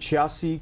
86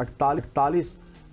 48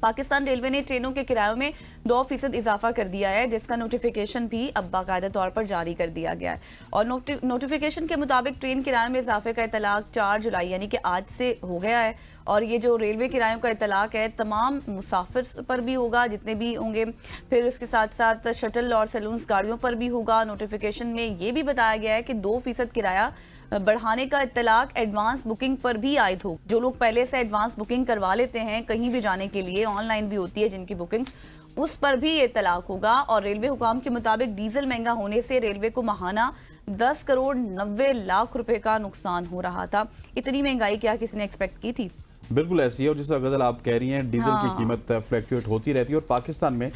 Pakistan railway نے ٹرینوں کے کرایوں میں 2% اضافہ کر دیا ہے، جس کا نوٹیفیکیشن بھی اب باقاعدہ طور پر جاری کر دیا گیا ہے، اور نوٹیفیکیشن کے مطابق ٹرین کرایوں میں اضافے کا اطلاق 4 جولائی یعنی کہ آج سے ہو گیا ہے، اور یہ جو ریلوے کرایوں کا اطلاق ہے تمام مسافر پر بھی ہوگا جتنے بھی ہوں گے، پھر اس کے ساتھ ساتھ شٹل اور سیلونز گاڑیوں پر بھی ہوگا۔ نوٹیفیکیشن میں یہ بھی بتایا گیا ہے کہ 2% کرایہ بڑھانے کا اطلاق ایڈوانس بکنگ پر بھی عائد ہو۔ جو لوگ پہلے سے ایڈوانس بکنگ کروا لیتے ہیں کہیں بھی جانے کے لیے، آن لائن بھی ہوتی ہے جن کی بکنگ، اس پر بھی یہ اطلاق ہوگا۔ اور ریلوے حکام کے مطابق ڈیزل مہنگا ہونے سے ریلوے کو ماہانہ 10 کروڑ 90 لاکھ روپے کا نقصان ہو رہا تھا۔ اتنی مہنگائی کیا کسی نے ایکسپیکٹ کی تھی؟ بالکل ایسی ہے، اور جس طرح غزل آپ کہہ رہی ہیں ڈیزل کی قیمت فلیکچویٹ ہوتی رہتی ہے، اور پاکستان میں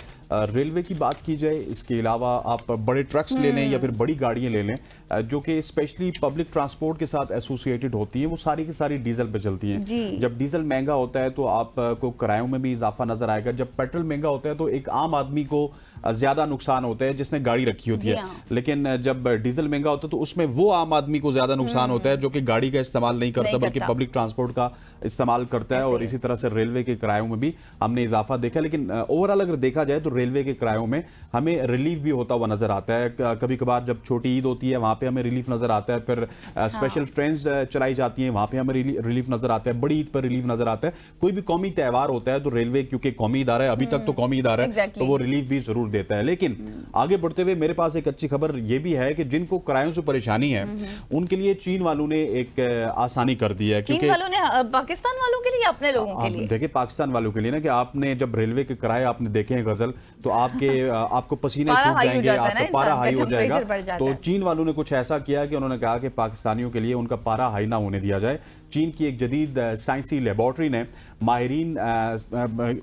ریلوے کی بات کی جائے، اس کے علاوہ آپ بڑے ٹرکس لے لیں یا پھر بڑی گاڑیاں لے لیں جو کہ اسپیشلی پبلک ٹرانسپورٹ کے ساتھ ایسوسیٹڈ ہوتی ہیں، وہ ساری کی ساری ڈیزل پہ چلتی ہیں۔ جب ڈیزل مہنگا ہوتا ہے تو آپ کو کرایوں میں بھی اضافہ نظر آئے گا، جب پیٹرول مہنگا ہوتا ہے تو ایک عام آدمی کو زیادہ نقصان ہوتا ہے جس نے گاڑی رکھی ہوتی ہے، لیکن جب ڈیزل مہنگا ہوتا ہے تو اس میں وہ عام آدمی کو زیادہ نقصان ہوتا ہے جو کہ گاڑی کا استعمال نہیں کرتا بلکہ پبلک ٹرانسپورٹ کا استعمال کرتا ہے، اور اسی طرح سے ریلوے کے کرایوں میں بھی ہم نے اضافہ دیکھا۔ لیکن اوورآل اگر دیکھا جائے تو ریلوے کے کرایوں میں ہمیں ریلیف بھی ہوتا ہوا نظر آتا ہے۔ کبھی کبھار جب چھوٹی عید ہوتی ہے وہاں پہ ہمیں ریلیف نظر آتا ہے، پھر اسپیشل ٹرینز چلائی جاتی ہیں وہاں پہ ہمیں ریلیف نظر آتا ہے، بڑی عید پر ریلیف نظر آتا ہے، کوئی بھی قومی تہوار ہوتا ہے تو ریلوے کیونکہ قومی ادارہ ہے، ابھی تک تو قومی ادارہ ہے، تو وہ ریلیف بھی ضرور دیتا ہے۔ لیکن آگے بڑھتے ہوئے میرے پاس ایک اچھی خبر یہ بھی ہے کہ جن کو کرایوں سے پریشانی ہے ان کے لیے چین والوں نے ایک آسانی کر دی ہے، چین والوں نے پاکستان والوں کے لیے اپنے لوگوں کے لیے دیکھیں پاکستان والوں کے لیے نا کہ آپ نے جب ریلوے کے کرایے آپ نے دیکھے ہیں غزل تو آپ کو پسینے چھوٹ جائیں گے، آپ کا پارا ہائی ہو جائے گا۔ تو چین والوں نے کچھ ایسا کیا کہ انہوں نے کہا کہ پاکستانیوں کے لیے ان کا پارا ہائی نہ ہونے دیا جائے۔ چین کی ایک جدید سائنسی لیبارٹری نے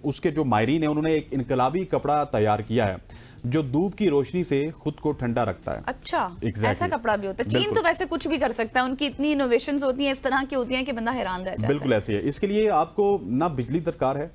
اس کے جو ماہرین ہیں انہوں نے ایک انقلابی کپڑا تیار کیا ہے جو دھوپ کی روشنی سے خود کو ٹھنڈا رکھتا ہے۔ اچھا ایسا کپڑا بھی ہوتا ہے؟ چین تو ویسے کچھ بھی کر سکتا ہے، ان کی اتنی انوویشنز ہوتی ہیں اس طرح کی ہوتی ہیں کہ بندہ حیران رہ جاتا ہے۔ بالکل ایسی ہے۔ اس کے لیے آپ کو نہ بجلی درکار ہے،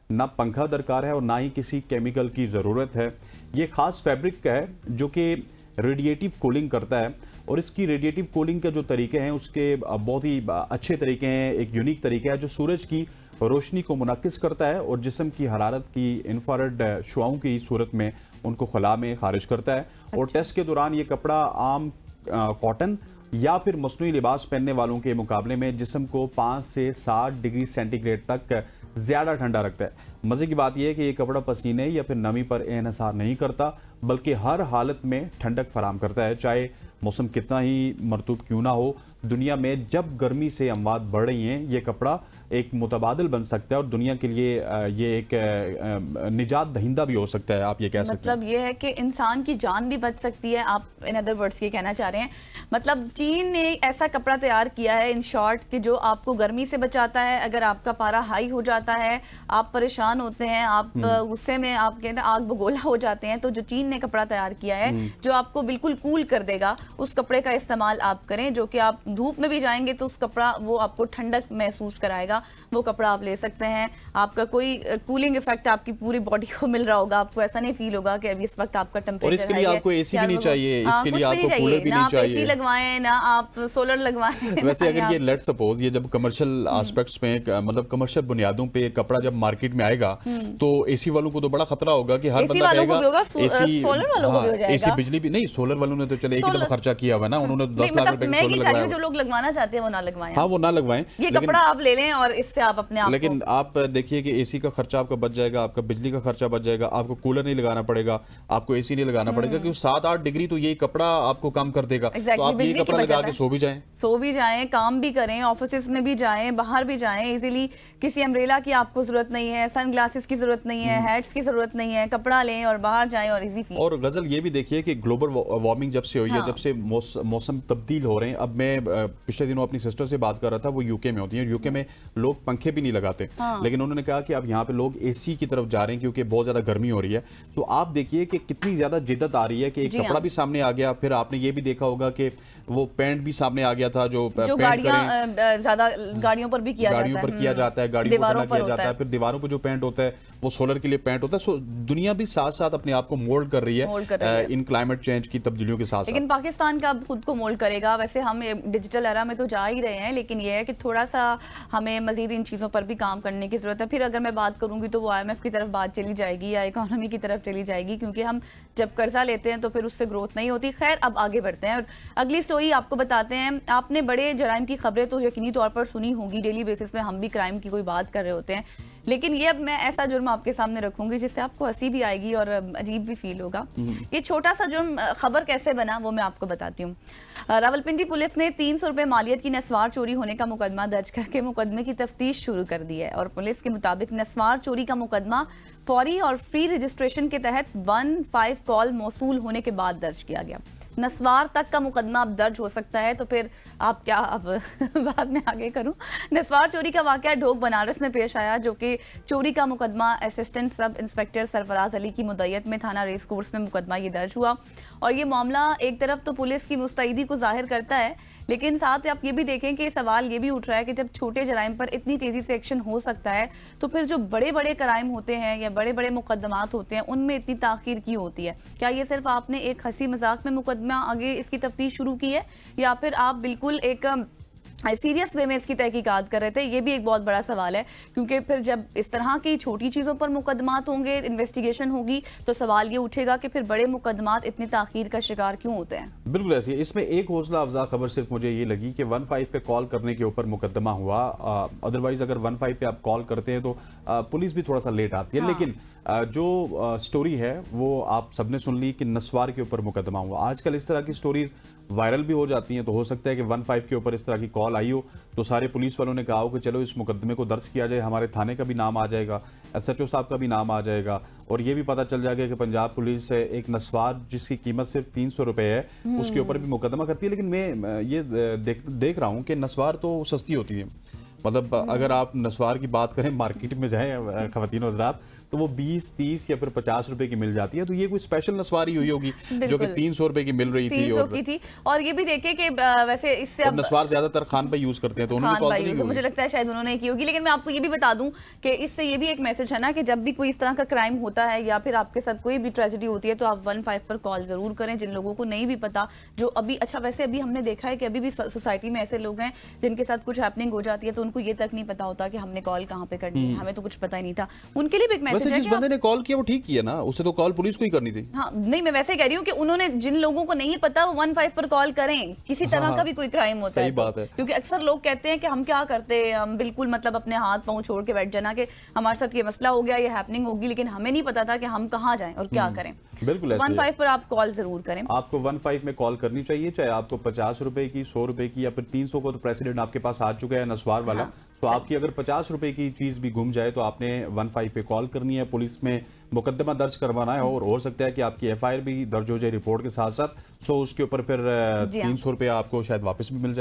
نہ پنکھا درکار ہے، اور نہ ہی کسی کیمیکل کی ضرورت ہے۔ یہ خاص فیبرک ہے جو کہ ریڈیٹیو کولنگ کرتا ہے، اور اس کی ریڈیٹیو کولنگ کے جو طریقے ہیں اس کے بہت ہی اچھے طریقے ہیں۔ ایک یونیک طریقہ ہے جو سورج کی روشنی کو منعکس کرتا ہے اور جسم کی حرارت کی انفرارڈ شعاؤں کی صورت میں ان کو خلا میں خارج کرتا ہے۔ اور ٹیسٹ کے دوران یہ کپڑا عام کاٹن یا پھر مصنوعی لباس پہننے والوں کے مقابلے میں جسم کو 5 سے 7 ڈگری سینٹی گریڈ تک زیادہ ٹھنڈا رکھتا ہے۔ مزے کی بات یہ ہے کہ یہ کپڑا پسینے یا پھر نمی پر انحصار نہیں کرتا بلکہ ہر حالت میں ٹھنڈک فراہم کرتا ہے، چاہے موسم کتنا ہی مرطوب کیوں نہ ہو۔ دنیا میں جب گرمی سے اموات بڑھ رہی ہیں یہ کپڑا ایک متبادل بن سکتا ہے اور دنیا کے لیے یہ ایک نجات دہندہ بھی ہو سکتا ہے، آپ یہ کہہ سکتے ہیں۔ مطلب یہ ہے کہ انسان کی جان بھی بچ سکتی ہے، آپ ان ادر ورڈز یہ کہنا چاہ رہے ہیں۔ مطلب چین نے ایسا کپڑا تیار کیا ہے ان شارٹ کہ جو آپ کو گرمی سے بچاتا ہے، اگر آپ کا پارا ہائی ہو جاتا ہے، آپ پریشان ہوتے ہیں، آپ غصے میں آپ کہتے ہیں آگ بگولا ہو جاتے ہیں، تو جو چین نے کپڑا تیار کیا ہے جو آپ کو بالکل کول کر دے گا، اس کپڑے کا استعمال آپ کریں، جو کہ آپ دھوپ میں بھی جائیں گے تو اس کپڑا وہ آپ کو ٹھنڈک محسوس کرائے گا، وہ کپڑا آپ لے سکتے ہیں۔ آپ کا کوئی کولنگ ایفیکٹ آپ کی پوری باڈی کو مل رہا ہوگا، آپ کو ایسا نہیں فیل ہوگا کہ ابھی اس وقت آپ کا ٹیمپریچر اور اس کے لیے آپ کو اے سی بھی نہیں چاہیے، اس کے لیے آپ کو کولر بھی نہیں چاہیے، نہ آپ اے سی لگوائیں نہ آپ سولر لگوائیں۔ ویسے اگر یہ لیٹ سپوز یہ جب کمرشل آسپیکٹس میں مطلب کمرشل بنیادوں پہ کپڑا جب مارکیٹ میں آئے گا تو اے سی والوں کو تو بڑا خطرہ ہوگا کہ ہر بندہ کہے گا اے سی بجلی بھی نہیں، سولر والوں نے تو چلے ایک ہی دفعہ خرچہ کیا ہوا نا، انہوں نے 10 لاکھ روپے کا سولر لگوایا۔ جو لوگ لگوانا چاہتے ہیں وہ نہ لگوائیں، ہاں وہ نہ لگوائیں، یہ کپڑا آپ لے لیں اور اس سے آپ اپنے آپ، لیکن آپ دیکھیے کہ اے سی کا خرچہ آپ کا بچ جائے گا، آپ کا بجلی کا خرچہ بچ جائے گا، آپ کو کولر نہیں لگانا پڑے گا، آپ کو اے سی نہیں لگانا پڑے گا، کیونکہ 7-8 ڈگری تو یہ کپڑا آپ کو کم کر دے گا، تو آپ یہ کپڑا لگا کے سو بھی جائیں، کام بھی کریں، آفیسز میں بھی جائیں، باہر بھی جائیں ایزیلی، کسی امبریلا کی آپ کو ضرورت نہیں ہے، سن گلاسز کی ضرورت نہیں ہے، ہیٹس کی ضرورت نہیں ہے، کپڑا لیں اور باہر جائیں اور ایزی فیل۔ اور غزل یہ بھی دیکھیے کہ گلوبل وارمنگ جب سے ہوئی ہے، جب سے موسم تبدیل ہو رہے ہیں، اب میں پچھلے دنوں اپنی سسٹر سے بات کر رہا تھا، وہ یو کے میں ہوتی ہیں، یو کے میں لوگ پنکھے بھی نہیں لگاتے، لیکن انہوں نے کہا کہ اب یہاں پہ لوگ اے سی کی طرف جا رہے ہیں کیونکہ بہت زیادہ گرمی ہو رہی ہے۔ تو آپ دیکھیے کہ کتنی زیادہ جدت آ رہی ہے کہ ایک کپڑا بھی سامنے آ گیا، پھر آپ نے یہ بھی دیکھا ہوگا کہ وہ پینٹ بھی سامنے آ گیا تھا جو گاڑیوں پر بھی کیا جاتا ہے، گاڑیوں پر کیا جاتا ہے، پھر دیواروں پہ جو پینٹ ہوتا ہے وہ سولر کے لیے پینٹ ہوتا ہے۔ سو دنیا بھی ساتھ ساتھ اپنے آپ کو مولڈ کر رہی ہے ان کلائمیٹ چینج کی تبدیلیوں کے ساتھ۔ لیکن پاکستان کا خود کو مولڈ کرے گا، ویسے ہم ڈیجیٹل ایرا میں تو جا ہی رہے ہیں، لیکن یہ ہے کہ تھوڑا سا ہمیں مزید ان چیزوں پر بھی کام کرنے کی ضرورت ہے. پھر اگر میں بات کروں گی تو وہ IMF کی طرف بات چلی جائے گی یا اکانومی کی طرف چلی جائے گی، کیونکہ ہم جب قرضہ لیتے ہیں تو پھر اس سے گروتھ نہیں ہوتی. خیر اب آگے بڑھتے ہیں اور اگلی سٹوری آپ کو بتاتے ہیں. آپ نے بڑے جرائم کی خبریں تو یقینی طور پر سنی ہوگی، ڈیلی بیسس پہ ہم بھی کرائم کی کوئی بات کر رہے ہوتے ہیں، لیکن یہ اب میں ایسا جرم آپ کے سامنے رکھوں گی جس سے آپ کو ہنسی بھی آئے گی اور عجیب بھی فیل ہوگا. یہ چھوٹا سا جرم خبر کیسے بنا وہ میں آپ کو بتاتی ہوں. راولپنڈی پولیس نے 300 روپے مالیت کی نسوار چوری ہونے کا مقدمہ درج کر کے مقدمے کی تفتیش شروع کر دی ہے، اور پولیس کے مطابق نسوار چوری کا مقدمہ فوری اور فری رجسٹریشن کے تحت 15 کال موصول ہونے کے بعد درج کیا گیا. نسوار تک کا مقدمہ اب درج ہو سکتا ہے، تو پھر آپ کیا اب بعد میں آگے کروں. نسوار چوری کا واقعہ ڈھوک بنارس میں پیش آیا، جو کہ چوری کا مقدمہ اسسٹنٹ سب انسپیکٹر سرفراز علی کی مدعیت میں تھانہ ریس کورس میں مقدمہ یہ درج ہوا. اور یہ معاملہ ایک طرف تو پولیس کی مستعدی کو ظاہر کرتا ہے، لیکن ساتھ آپ یہ بھی دیکھیں کہ سوال یہ بھی اٹھ رہا ہے کہ جب چھوٹے جرائم پر اتنی تیزی سے ایکشن ہو سکتا ہے تو پھر جو بڑے بڑے کرائم ہوتے ہیں یا بڑے بڑے مقدمات ہوتے ہیں ان میں اتنی تاخیر کیوں ہوتی ہے؟ کیا یہ صرف آپ نے ایک ہنسی مذاق میں مقدمہ آگے اس کی تفتیش شروع کی ہے، یا پھر آپ بالکل ایک سیریس وے میں اس کی تحقیقات کر رہے تھے؟ یہ بھی ایک بہت بڑا سوال ہے، کیونکہ پھر جب اس طرح کی چھوٹی چیزوں پر مقدمات ہوں گے، انویسٹیگیشن ہوگی، تو سوال یہ اٹھے گا کہ پھر بڑے مقدمات اتنی تاخیر کا شکار کیوں ہوتے ہیں؟ بالکل ایسی ہے. اس میں ایک حوصلہ افزا خبر صرف مجھے یہ لگی کہ 15 پہ کال کرنے کے اوپر مقدمہ ہوا. ادروائز اگر 15 پہ آپ کال کرتے ہیں تو پولیس بھی تھوڑا سا لیٹ آتی ہے. لیکن جو سٹوری ہے وہ آپ سب نے سن لی کہ نسوار کے اوپر مقدمہ ہوا. آج کل اس طرح کی سٹوریز وائرل بھی ہو جاتی ہیں، تو ہو سکتا ہے کہ 15 کے اوپر اس طرح کی کال آئی ہو تو سارے پولیس والوں نے کہا ہو کہ چلو اس مقدمے کو درج کیا جائے، ہمارے تھانے کا بھی نام آ جائے گا، SHO صاحب کا بھی نام آ جائے گا، اور یہ بھی پتہ چل جائے گا کہ پنجاب پولیس ایک نسوار جس کی قیمت صرف 300 روپے ہے اس کے اوپر بھی مقدمہ کرتی ہے. لیکن میں یہ دیکھ رہا ہوں کہ نسوار تو سستی ہوتی ہے. مطلب اگر آپ نسوار کی بات کریں مارکیٹ میں جائیں خواتین و حضرات تو وہ 20, 30 یا پھر 50 روپے کی مل جاتی ہے. تو یہ کوئی اسپیشل نسواری ہوئی ہوگی جو کہ 300 روپے کی مل رہی تھی. 300 کی تھی. اور یہ بھی دیکھیں کہ ویسے اس سے نسوار زیادہ تر خان پہ یوز کرتے ہیں تو انہوں نے کال نہیں کی، مجھے لگتا ہے شاید انہوں نے کی ہوگی. لیکن میں آپ کو یہ بھی بتا دوں کہ اس سے یہ بھی ایک میسج ہے نا کہ جب بھی کوئی اس طرح کا کرائم ہوتا ہے یا پھر آپ کے ساتھ کوئی بھی ٹریجڈی ہوتی ہے تو آپ 15 پر کال ضرور کریں. جن لوگوں کو نہیں بھی پتا، جو ابھی ویسے ابھی ہم نے دیکھا ہے کہ ابھی بھی سوسائٹی میں ایسے لوگ ہیں جن کے ساتھ کچھ ہیپننگ ہو جاتی ہے تو ان کو یہ تک نہیں پتا ہوتا کہ ہم نے کال کہاں پہ کرنی ہے، ہمیں تو کچھ پتا ہی نہیں تھا. ان کے لیے بھی ایک میسج ہے. جس بندے نے کال کیا وہ ٹھیک کیا نا، اسے تو کال پولیس کو ہی کرنی تھی. ہاں نہیں، میں ویسے کہہ رہی ہوں کہ انہوں نے جن لوگوں کو نہیں پتا وہ 15 پر کال کریں. کسی طرح کا بھی کوئی کرائم ہوتا ہے صحیح بات ہے، کیونکہ اکثر لوگ کہتے ہیں کہ ہم کیا کرتے ہیں، ہم بالکل مطلب اپنے ہاتھ پاؤں چھوڑ کے بیٹھ جانا کہ ہمارے ساتھ یہ مسئلہ ہو گیا، یہ ہیپننگ ہوگی، لیکن ہمیں نہیں پتا تھا کہ ہم کہاں جائیں اور کیا کریں. بالکل 15 پر آپ کال ضرور کریں. آپ کو 15 میں کال کرنی چاہیے، چاہے آپ کو 50 روپے کی، 100 روپے کی یا پھر 300 کو تو پریسیڈنٹ آپ کے پاس آ چکا ہے نسوار والا. تو آپ کی اگر 50 روپے کی چیز بھی گم جائے تو آپ نے 15 پہ کال کرنی ہے، پولیس میں مقدمہ درج کروانا ہے، اور ہو سکتا ہے کہ آپ کی FIR بھی درج ہو جائے رپورٹ کے ساتھ ساتھ. سو اس کے اوپر پھر 300 روپے آپ کو شاید واپس بھی مل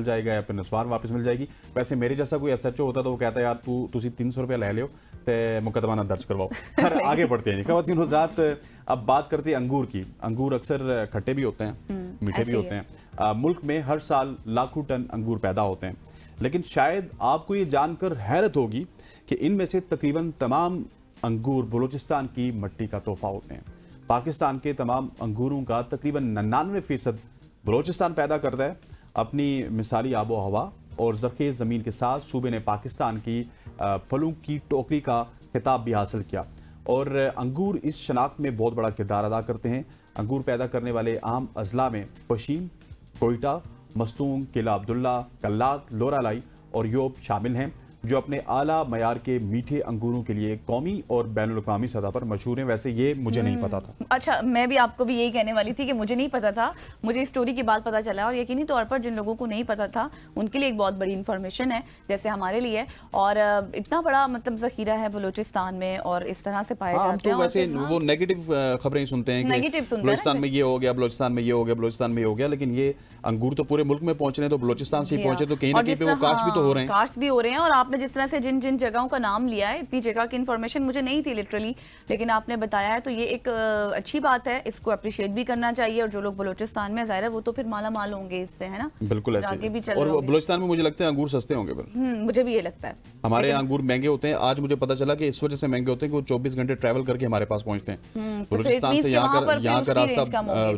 جائے گا یا پھر نسوار واپس مل جائے گی. ویسے میرے جیسا کوئی SHO ہوتا تو وہ کہتا ہے یار تسی 300 روپے لے لیو تے مقدمہ نہ درج کرواؤ. آگے بڑھتے ہیں خواتین حضرات. اب بات کرتے ہیں انگور کی. انگور اکثر کھٹے بھی ہوتے ہیں، میٹھے بھی ہوتے ہیں. ملک میں ہر سال لاکھوں ٹن انگور پیدا ہوتے ہیں، لیکن شاید آپ کو یہ جان کر حیرت ہوگی کہ ان میں سے تقریباً تمام انگور بلوچستان کی مٹی کا تحفہ ہوتے ہیں. پاکستان کے تمام انگوروں کا تقریباً 99% بلوچستان پیدا کرتا ہے. اپنی مثالی آب و ہوا اور زرخیز زمین کے ساتھ صوبے نے پاکستان کی پھلوں کی ٹوکری کا خطاب بھی حاصل کیا، اور انگور اس شناخت میں بہت بڑا کردار ادا کرتے ہیں. انگور پیدا کرنے والے عام اضلاع میں پشین، کوئٹہ، مستونگ، قلعہ عبداللہ، کلات، لورالائی اور یوب شامل ہیں، جو اپنے اعلیٰ معیار کے میٹھے انگوروں کے لیے قومی اور بین الاقوامی سطح پر مشہور ہیں. ویسے یہ مجھے نہیں پتا تھا. اچھا، میں بھی آپ کو بھی یہی کہنے والی تھی کہ مجھے نہیں پتا تھا. مجھے اس سٹوری کی بات پتا چلا، اور یقینی طور پر جن لوگوں کو نہیں پتا تھا ان کے لیے ایک بہت بڑی انفارمیشن ہے جیسے ہمارے لیے. اور اتنا بڑا مطلب ذخیرہ ہے بلوچستان میں اور اس طرح سے پائے جاتے ہیں. ہم تو ویسے وہ نیگیٹو خبریں سنتے ہیں کہ بلوچستان میں یہ ہو گیا، بلوچستان میں یہ ہو گیا، بلوچستان میں یہ ہو گیا، لیکن یہ انگور تو پورے ملک میں پہنچ رہے ہیں، تو بلوچستان سے ہی پہنچے تو کہیں نہ کہیں پہ وہ کاشت بھی تو ہو رہے ہیں. کاشت بھی ہو رہے ہیں. اور آپ آپ نے جس طرح سے جن جن جگہوں کا نام لیا ہے, اتنی جگہ کی انفارمیشن مجھے نہیں تھی لٹرلی, لیکن آپ نے بتایا ہے تو یہ ایک اچھی بات ہے, اس کو اپریشیٹ بھی کرنا چاہیے. اور جو لوگ بلوچستان میں ظاہر ہے وہ تو پھر مالا مال ہوں گے اس سے, ہے نا. بالکل ایسے, اور بلوچستان میں مجھے لگتا ہے انگور سستے ہوں گے. مجھے بھی یہ لگتا ہے, ہمارے یہاں انگور مہنگے ہوتے ہیں. آج مجھے پتا چلا کہ اس وجہ سے مہنگے ہوتے ہیں کہ وہ 24 گھنٹے ٹریول کر کے ہمارے پاس پہنچتے ہیں. بلوچستان سے یہاں کا راستہ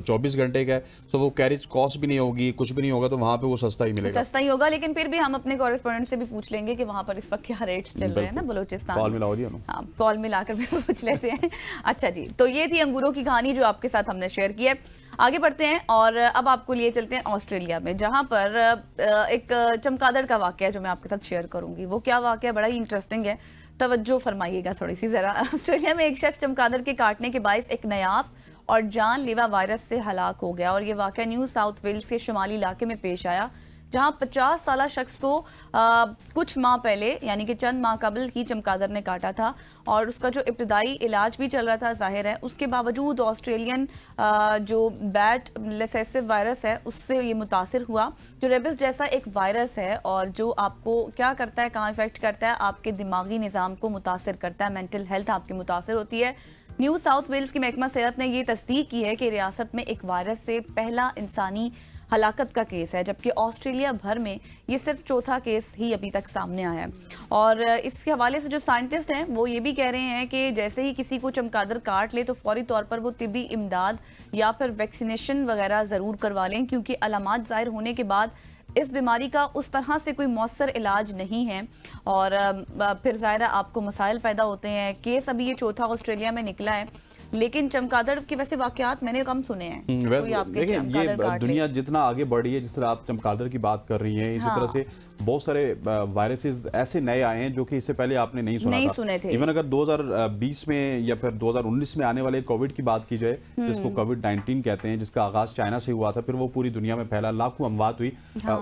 24 گھنٹے کا ہے, تو وہ کیریج کاسٹ بھی نہیں ہوگی, کچھ بھی نہیں ہوگا, تو وہاں پہ وہ سستا ہی ملے گا. سستا ہی ہوگا, لیکن پھر بھی ہم اپنے کورسپونڈنٹ سے بھی پوچھ لیں گے کہ وہاں پر اس وقت کیا ریٹس چل رہے ہیں نا بلوچستان. کال ملاؤ جی, ہاں کال ملا کر بھی پوچھ لیتے ہیں. اچھا جی, تو یہ تھی انگوروں کی کہانی جو آپ کے ساتھ ہم نے شیئر کی ہے. آگے بڑھتے ہیں اور اب آپ کو لیے چلتے ہیں آسٹریلیا میں, جہاں پر ایک چمگادڑ کا واقعہ جو میں آپ کے ساتھ شیئر کروں گی. وہ کیا واقعہ, بڑا ہی انٹرسٹنگ ہے, توجہ فرمائیے گا تھوڑی سی ذرا. آسٹریلیا میں ایک شخص چمگادڑ کے کاٹنے کے باعث ایک نایاب اور جان لیوا وائرس سے ہلاک ہو گیا, اور یہ واقعہ نیو ساؤتھ ویلز کے شمالی علاقے میں پیش آیا, جہاں 50 سالہ شخص کو کچھ ماہ پہلے یعنی کہ چند ماہ قبل ہی چمگادڑ نے کاٹا تھا, اور اس کا جو ابتدائی علاج بھی چل رہا تھا ظاہر ہے. اس کے باوجود آسٹریلین جو بیٹ لیسیسو وائرس ہے اس سے یہ متاثر ہوا, جو ریبس جیسا ایک وائرس ہے, اور جو آپ کو کیا کرتا ہے, کہاں افیکٹ کرتا ہے, آپ کے دماغی نظام کو متاثر کرتا ہے, مینٹل ہیلتھ آپ کی متاثر ہوتی ہے. نیو ساؤتھ ویلز کی محکمہ صحت نے یہ تصدیق کی ہے کہ ریاست میں ایک وائرس سے پہلا انسانی ہلاکت کا کیس ہے, جبکہ آسٹریلیا بھر میں یہ صرف چوتھا کیس ہی ابھی تک سامنے آیا ہے. اور اس کے حوالے سے جو سائنٹسٹ ہیں وہ یہ بھی کہہ رہے ہیں کہ جیسے ہی کسی کو چمگادڑ کاٹ لے تو فوری طور پر وہ طبی امداد یا پھر ویکسینیشن وغیرہ ضرور کروا لیں, کیونکہ علامات ظاہر ہونے کے بعد اس بیماری کا اس طرح سے کوئی مؤثر علاج نہیں ہے, اور پھر ظاہر آپ کو مسائل پیدا ہوتے ہیں. کیس ابھی یہ چوتھا آسٹریلیا میں نکلا ہے, لیکن چمگادڑ کے ویسے واقعات میں نے کم سنے ہیں. دیکھیں یہ دنیا جتنا آگے بڑھ رہی ہے, جس طرح آپ چمگادڑ کی بات کر رہی ہیں, اسی طرح سے بہت سارے وائرسز ایسے نئے آئے ہیں جو کہ اس سے پہلے آپ نے نہیں سنا تھا. ایون اگر 2020 میں یا پھر 2019 میں آنے والے کووڈ کی بات کی جائے, جس کو کووڈ-19 کہتے ہیں, جس کا آغاز چائنا سے ہوا تھا, پھر وہ پوری دنیا میں پھیلا, لاکھوں اموات ہوئی,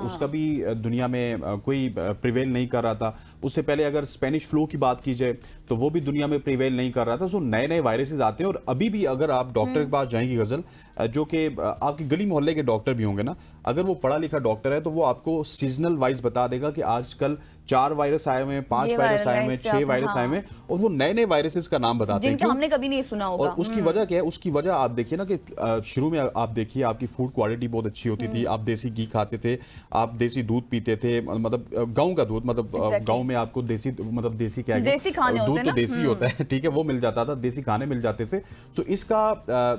اس کا بھی دنیا میں کوئی پریویل نہیں کر رہا تھا. اس سے پہلے اگر اسپینش فلو کی بات کی جائے تو وہ بھی دنیا میں پریویل نہیں کر رہا تھا. سو نئے نئے وائرسز آتے ہیں, اور ابھی بھی اگر آپ ڈاکٹر کے پاس جائیں گی غزل, جو کہ آپ کی گلی محلے کے ڈاکٹر بھی ہوں گے نا, اگر وہ پڑھا لکھا ڈاکٹر ہے تو وہ آپ کو سیزنل وائز بتا دے گا کہ آج کل 4 وائرس آئے ہوئے ہیں, 5 وائرس آئے ہوئے ہیں, 6 وائرس آئے ہوئے ہیں, اور وہ نئے نئے وائرسز کا نام بتاتے ہیں, جن کا ہم نے کبھی نہیں سنا ہوگا. اور اس کی وجہ کیا ہے, اس کی وجہ آپ دیکھیے نا کہ شروع میں آپ دیکھیے آپ کی فوڈ کوالٹی بہت اچھی ہوتی تھی, آپ دیسی گھی کھاتے تھے, آپ دیسی دودھ پیتے تھے, مطلب گاؤں کا دودھ, مطلب گاؤں میں آپ کو دیسی, مطلب دیسی کیا ہے, دودھ تو دیسی ہوتا ہے, ٹھیک ہے, وہ مل جاتا تھا, دیسی کھانے مل جاتے تھے. سو اس کا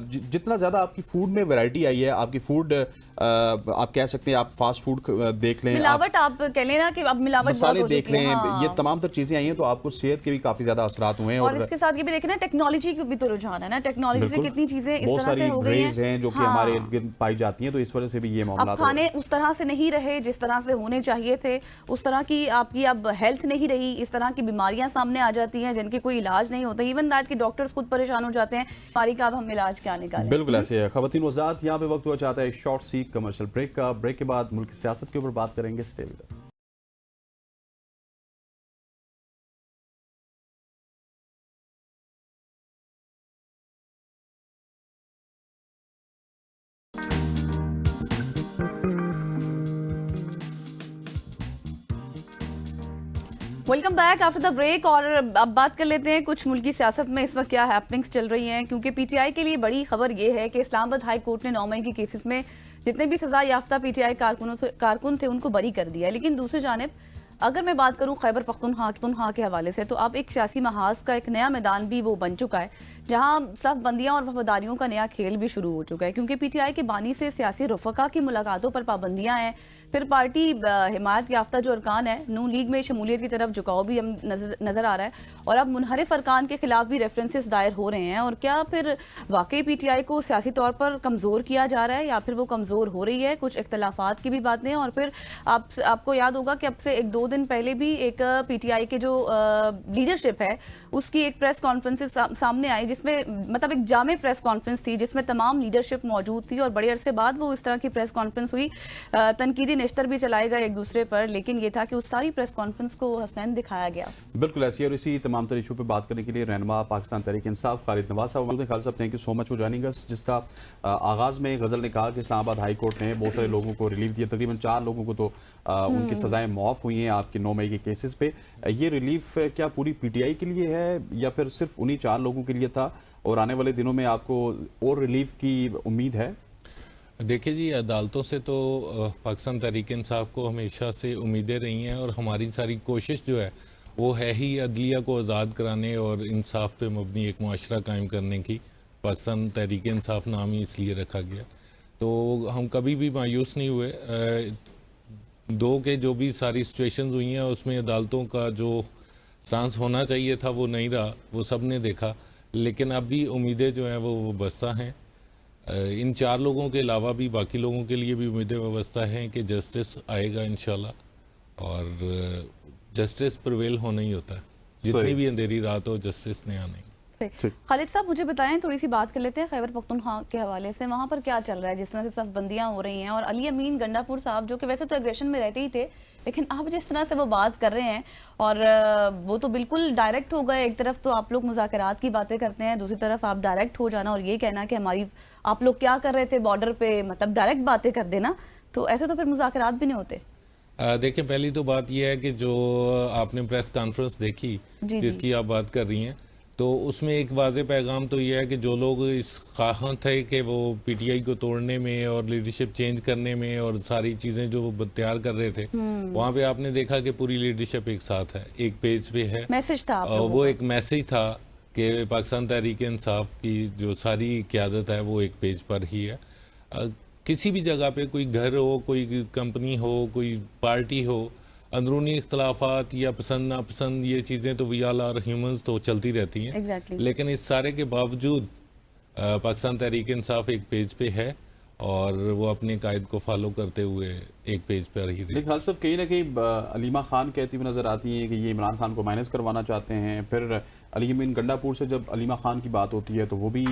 جتنا زیادہ آپ کی فوڈ میں ویرائٹی آئی ہے, آپ کی فوڈ آپ کہہ سکتے ہیں, آپ فاسٹ فوڈ دیکھ لیں, ملاوٹ آپ کہہ لیں نا کہ اب ملاوٹ مسالے دیکھ لیں, یہ تمام تر چیزیں آئی ہیں, تو آپ کو صحت کے بھی کافی زیادہ اثرات ہوئے ہیں. اور اس کے ساتھ یہ بھی دیکھیں نا, ٹیکنالوجی کی بھی تو رجحان ہے نا, ٹیکنالوجی سے کتنی چیزیں اس طرح سے ہو گئی ہیں جو کہ ہمارے ارد گرد پائی جاتی ہیں, تو اس وجہ سے بھی یہ معاملات. اب کھانے اس طرح سے نہیں رہے جس طرح سے ہونے چاہیے تھے, اس طرح کی آپ کی اب ہیلتھ نہیں رہی, اس طرح کی بیماریاں سامنے آ جاتی ہیں جن کے کوئی علاج نہیں ہوتا. ایون دیٹ کہ ڈاکٹرز خود پریشان ہو جاتے ہیں, بیماری کا اب ہم علاج کیا نکالیں. بالکل ایسے ہے. خواتین وزارت, یہاں پہ وقت ہوا چاہتا ہے شارٹ سی کمرشل بریک کا. بریک کے بعد ملک کی سیاست کے اوپر بات کریں گے. Stay with us. Welcome back after the break. اور اب بات کر لیتے ہیں کچھ ملکی سیاست میں اس وقت کیا ہیپننگز چل رہی ہیں, کیونکہ پی ٹی آئی کے لیے بڑی خبر یہ ہے کہ اسلام آباد ہائی کورٹ نے 9 مئی کے کیسز میں جتنے بھی سزا یافتہ پی ٹی آئی کارکن تھے ان کو بری کر دیا ہے. لیکن دوسری جانب اگر میں بات کروں خیبر پختونخوا کے حوالے سے, تو اب ایک سیاسی محاذ کا ایک نیا میدان بھی وہ بن چکا ہے, جہاں صف بندیاں اور وفاداریوں کا نیا کھیل بھی شروع ہو چکا ہے. کیونکہ پی ٹی آئی کے بانی سے سیاسی رفقا کی ملاقاتوں پر پابندیاں ہیں, پھر پارٹی حمایت یافتہ جو ارکان ہیں نون لیگ میں شمولیت کی طرف جھکاؤ بھی ہم نظر آ رہا ہے, اور اب منحرف ارکان کے خلاف بھی ریفرنسز دائر ہو رہے ہیں. اور کیا پھر واقعی پی ٹی آئی کو سیاسی طور پر کمزور کیا جا رہا ہے, یا پھر وہ کمزور ہو رہی ہے؟ کچھ اختلافات کی بھی باتیں. اور پھر آپ کو یاد ہوگا کہ اب سے 1-2 دن پہلے بھی ایک پی ٹی آئی کے جو لیڈرشپ ہے اس کی ایک پریس کانفرنس سامنے آئی, جس میں مطلب ایک جامع پریس کانفرنس تھی جس میں تمام لیڈرشپ موجود تھی, اور بڑے عرصے بعد وہ اس طرح کی پریس کانفرنس ہوئی. تنقیدی نشتر بھی چلائے گا ایک دوسرے پر, لیکن یہ تھا کہ اس ساری پریس کانفرنس کو حسنین دکھایا گیا. بالکل ایسی. اور اسی تمام تر ایشو پہ بات کرنے کے لیے رہنما پاکستان تحریک انصاف خالد نواز صاحب موجود ہیں. خالد صاحب, thank you so much for joining us. جس کا آغاز میں غزل نے کہا کہ اسلام آباد ہائی کورٹ نے بہت سارے لوگوں کو ریلیف دیا, تقریباً 4 لوگوں کو تو ان کی سزائیں معاف ہوئی ہیں. آپ کے 9 مئی کے کیسز پہ. یہ ریلیف کیا پوری پی ٹی آئی کے لیے ہے یا پھر صرف انہی 4 لوگوں کے لیے تھا, اور آنے والے دنوں میں آپ کو اور ریلیف کی امید ہے؟ دیکھیں جی, عدالتوں سے تو پاکستان تحریک انصاف کو ہمیشہ سے امیدیں رہی ہیں, اور ہماری ساری کوشش جو ہے وہ ہے ہی عدلیہ کو آزاد کرانے اور انصاف پہ مبنی ایک معاشرہ قائم کرنے کی. پاکستان تحریک انصاف نام ہی اس لیے رکھا گیا. تو ہم کبھی بھی مایوس نہیں ہوئے. دو کے جو بھی ساری سچویشنز ہوئی ہیں اس میں عدالتوں کا جو سٹانس ہونا چاہیے تھا وہ نہیں رہا, وہ سب نے دیکھا. لیکن اب بھی امیدیں جو ہیں وہ وابستہ ہیں. ان 4 لوگوں کے علاوہ بھی باقی لوگوں کے لیے بھی امیدیں وابستہ ہیں کہ جسٹس آئے گا انشاءاللہ, اور جسٹس پرویل ہونا ہی ہوتا ہے. جتنی بھی اندھیری رات ہو جسٹس نے آنا ہی. خالد صاحب مجھے بتائیں, تھوڑی سی بات کر لیتے ہیں خیبر پختونخوا کے حوالے سے. وہاں پر کیا چل رہا ہے جس طرح سے صف بندیاں ہو رہی ہیں, اور علی امین گنڈا پور صاحب جو کہ ویسے تو ایگریشن میں رہتے ہی تھے, لیکن اب جس طرح سے وہ بات کر رہے ہیں اور وہ تو بالکل ڈائریکٹ ہو گئے. ایک طرف تو آپ لوگ مذاکرات کی باتیں کرتے ہیں, دوسری طرف آپ ڈائریکٹ ہو جانا اور یہ کہنا کہ ہماری آپ لوگ کیا کر رہے تھے بارڈر پہ, مطلب ڈائریکٹ باتیں کر دینا. تو ایسے تو پھر مذاکرات بھی نہیں ہوتے. دیکھیں, پہلی تو بات یہ ہے کہ جو آپ نے پریس کانفرنس دیکھی جس کی آپ بات کر رہی ہیں, تو اس میں ایک واضح پیغام تو یہ ہے کہ جو لوگ اس خواہاں تھے کہ وہ پی ٹی آئی کو توڑنے میں اور لیڈرشپ چینج کرنے میں اور ساری چیزیں جو وہ تیار کر رہے تھے, وہاں پہ آپ نے دیکھا کہ پوری لیڈرشپ ایک ساتھ ہے, ایک پیج پہ ہے. میسج تھا وہ ایک میسج تھا کہ پاکستان تحریک انصاف کی جو ساری قیادت ہے وہ ایک پیج پر ہی ہے. کسی بھی جگہ پہ کوئی گھر ہو, کوئی کمپنی ہو, کوئی پارٹی ہو, اندرونی اختلافات یا پسند ناپسند یہ چیزیں تو وی آل آر ہیومنز تو چلتی رہتی ہیں. لیکن اس سارے کے باوجود پاکستان تحریک انصاف ایک پیج پہ ہے اور وہ اپنے قائد کو فالو کرتے ہوئے ایک پیج پر ہی رہے. لیکن خالد صاحب کہیں نہ کہیں علیمہ خان کہتی ہوئی نظر آتی ہیں کہ یہ عمران خان کو مائنس کروانا چاہتے ہیں. پھر علی امین گنڈا پور سے جب علیمہ خان کی بات ہوتی ہے تو وہ بھی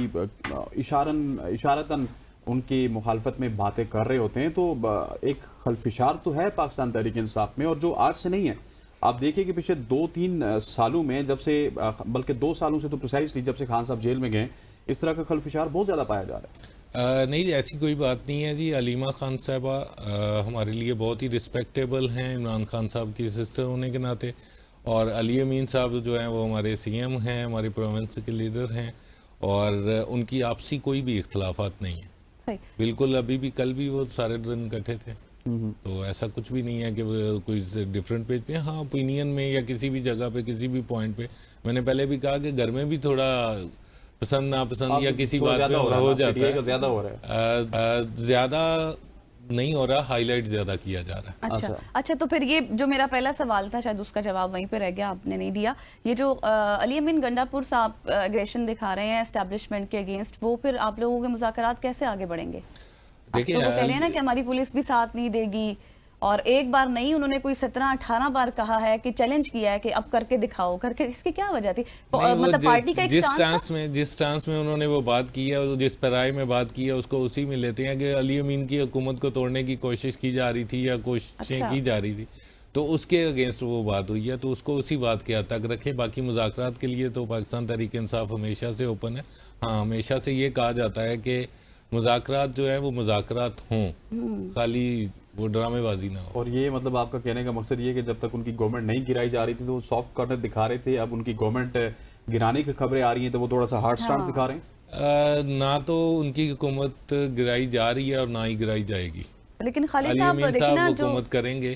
اشارتاً ان کی مخالفت میں باتیں کر رہے ہوتے ہیں. تو ایک خلفشار تو ہے پاکستان تحریک انصاف میں, اور جو آج سے نہیں ہے. آپ دیکھیں کہ پچھلے 2-3 سالوں میں, جب سے بلکہ 2 سالوں سے تو پریسائزلی جب سے خان صاحب جیل میں گئے, اس طرح کا خلفشار بہت زیادہ پایا جا رہا ہے. نہیں جی, ایسی کوئی بات نہیں ہے جی. علیمہ خان صاحبہ ہمارے لیے بہت ہی رسپیکٹیبل ہیں عمران خان صاحب کی سسٹر ہونے کے ناطے, اور علی امین صاحب جو ہیں وہ ہمارے سی ایم ہیں, ہمارے پروونس کے لیڈر ہیں, اور ان کی آپسی کوئی بھی اختلافات نہیں ہیں. بالکل, ابھی بھی کل بھی وہ سارے دن اکٹھے تھے. تو ایسا کچھ بھی نہیں ہے کہ وہ کوئی ڈیفرنٹ پیج پہ. ہاں, اوپینین میں یا کسی بھی جگہ پہ کسی بھی پوائنٹ پہ, میں نے پہلے بھی کہا کہ گھر میں بھی تھوڑا پسند ناپسند یا کسی بات پہ ہو جاتا ہے. زیادہ ہو رہا ہے, زیادہ نہیں ہو رہا, ہائی لائٹ زیادہ کیا جا رہا ہے. اچھا, تو پھر یہ جو میرا پہلا سوال تھا شاید اس کا جواب وہیں پہ رہ گیا, آپ نے نہیں دیا. یہ جو علی امین گنڈا پور صاحب اگریشن دکھا رہے ہیں اسٹیبلشمنٹ کے اگینسٹ, وہ پھر آپ لوگوں کے مذاکرات کیسے آگے بڑھیں گے؟ دیکھیں, وہ کہہ رہے ہیں نا کہ ہماری پولیس بھی ساتھ نہیں دے گی, اور ایک بار نہیں, انہوں نے کوئی 17-18 بار کہا ہے کہ چیلنج کیا ہے کہ اب کر کے دکھاؤ, کر کے. اس کی کیا وجہ تھی؟ مطلب پارٹی کا جس سٹانس میں انہوں نے وہ بات کی ہے, جس پیرائی میں بات کی ہے, اس کو اسی میں لیتے ہیں کہ علی امین کی حکومت کو توڑنے کی کوشش کی جا رہی تھی یا کوششیں کی جا رہی تھی, تو اس کے اگینسٹ وہ بات ہوئی ہے, تو اس کو اسی بات کے حد تک رکھیں. باقی مذاکرات کے لیے تو پاکستان تحریک انصاف ہمیشہ سے اوپن ہے. ہاں, ہمیشہ سے یہ کہا جاتا ہے کہ مذاکرات جو ہے وہ مذاکرات ہوں, خالی وہ ڈرامے بازی نہ ہو. اور یہ مطلب آپ کا کہنے کا مقصد یہ کہ جب تک ان کی گورنمنٹ نہیں گرائی جا رہی تھی تو وہ سافٹ کارنر دکھا رہے تھے, اب ان کی گورنمنٹ گرانے کی خبریں آ رہی ہیں تو وہ تھوڑا سا ہارڈ سٹانس دکھا رہے ہیں. نہ تو ان کی حکومت گرائی جا رہی ہے اور نہ ہی گرائی جائے گی. لیکن خالد علی صاحب امین صاحب حکومت کریں گے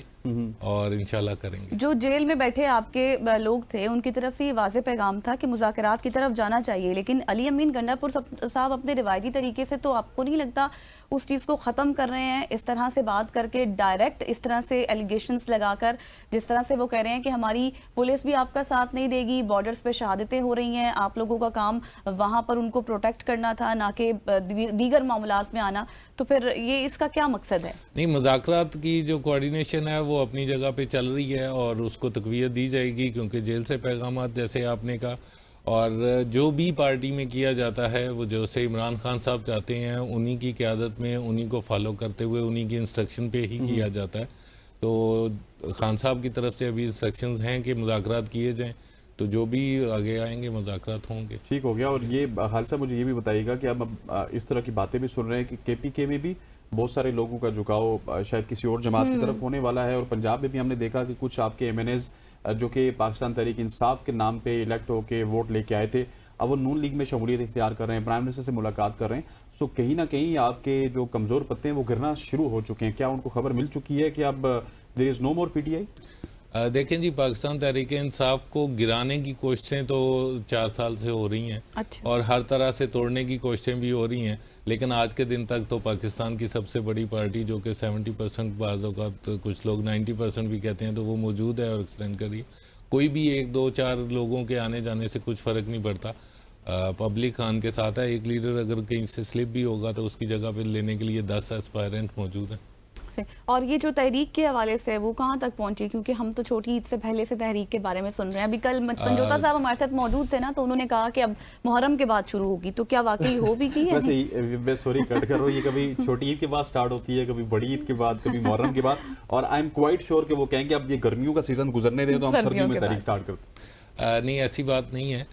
اور انشاءاللہ کریں گے. جو جیل میں بیٹھے آپ کے لوگ تھے, ان کی طرف سے یہ واضح پیغام تھا کہ مذاکرات کی طرف جانا چاہیے, لیکن علی امین گنڈا پور صاحب اپنے روایتی طریقے سے, تو آپ کو نہیں لگتا اس چیز کو ختم کر رہے ہیں اس طرح سے بات کر کے, ڈائریکٹ اس طرح سے ایلیگیشنز لگا کر, جس طرح سے وہ کہہ رہے ہیں کہ ہماری پولیس بھی آپ کا ساتھ نہیں دے گی, بارڈرز پہ شہادتیں ہو رہی ہیں, آپ لوگوں کا کام وہاں پر ان کو پروٹیکٹ کرنا تھا, نہ کہ دیگر معاملات میں آنا. تو پھر یہ اس کا کیا مقصد ہے؟ نہیں, مذاکرات کی جو کوارڈینیشن ہے وہ اپنی جگہ پہ چل رہی ہے اور اس کو تقویت دی جائے گی, کیونکہ جیل سے پیغامات جیسے آپ نے کہا, اور جو بھی پارٹی میں کیا جاتا ہے وہ جیسے عمران خان صاحب چاہتے ہیں انہی کی قیادت میں, انہی کو فالو کرتے ہوئے, انہی کی انسٹرکشن پہ ہی کیا جاتا ہے. تو خان صاحب کی طرف سے ابھی انسٹرکشنز ہیں کہ مذاکرات کیے جائیں, تو جو بھی آگے آئیں گے مذاکرات ہوں گے. ٹھیک ہو گیا. اور یہ خالد صاحب مجھے یہ بھی بتائیے گا کہ اب اس طرح کی باتیں بھی سن رہے ہیں کہ کے پی کے میں بھی بہت سارے لوگوں کا جھکاؤ شاید کسی اور جماعت کی طرف ہونے والا ہے، اور پنجاب میں بھی ہم نے دیکھا کہ کچھ آپ کے ایم این ایز جو کہ پاکستان تحریک انصاف کے نام پہ الیکٹ ہو کے ووٹ لے کے آئے تھے، اب وہ نون لیگ میں شمولیت اختیار کر رہے ہیں، پرائم منسٹر سے ملاقات کر رہے ہیں، سو کہیں نہ کہیں آپ کے جو کمزور پتے ہیں وہ گرنا شروع ہو چکے ہیں. کیا ان کو خبر مل چکی ہے کہ اب دیر از نو مور پی ٹی آئی؟ دیکھیں جی، پاکستان تحریک انصاف کو گرانے کی کوششیں تو 4 سال سے ہو رہی ہیں، اور ہر طرح سے توڑنے کی کوششیں بھی ہو رہی ہیں، لیکن آج کے دن تک تو پاکستان کی سب سے بڑی پارٹی جو کہ 70% بعض اوقات کچھ لوگ 90% بھی کہتے ہیں، تو وہ موجود ہے اور ایکسٹینڈ کر رہی ہے. کوئی بھی 1 2 4 لوگوں کے آنے جانے سے کچھ فرق نہیں پڑتا. پبلک خان کے ساتھ ہے، ایک لیڈر اگر کہیں سے سلپ بھی ہوگا تو اس کی جگہ پہ لینے کے لیے 10 ایسپائرنٹ موجود ہیں. اور یہ جو تحریک کے حوالے سے وہ کہاں تک پہنچی؟ کیونکہ ہم تو چھوٹی عید سے پہلے سے تحریک کے بارے میں سن رہے ہیں. ابھی کل پنجوتا صاحب ہمارے ساتھ موجود تھے نا، تو انہوں نے کہا کہ اب محرم کے بعد شروع ہوگی، تو کیا واقعی ہو بھی کی ہے؟ ویسے میں سوری کٹ کر رہا ہوں، یہ کبھی چھوٹی عید کے بعد سٹارٹ ہوتی ہے، کبھی بڑی عید کے بعد، کبھی محرم کے بعد، اور آئی ایم کوائٹ شیور کہ وہ کہیں گے اب یہ گرمیوں کا سیزن گزرنے دیں تو ہم سردیوں میں تحریک سٹارٹ کرتے ہیں. نہیں، ایسی بات نہیں ہے.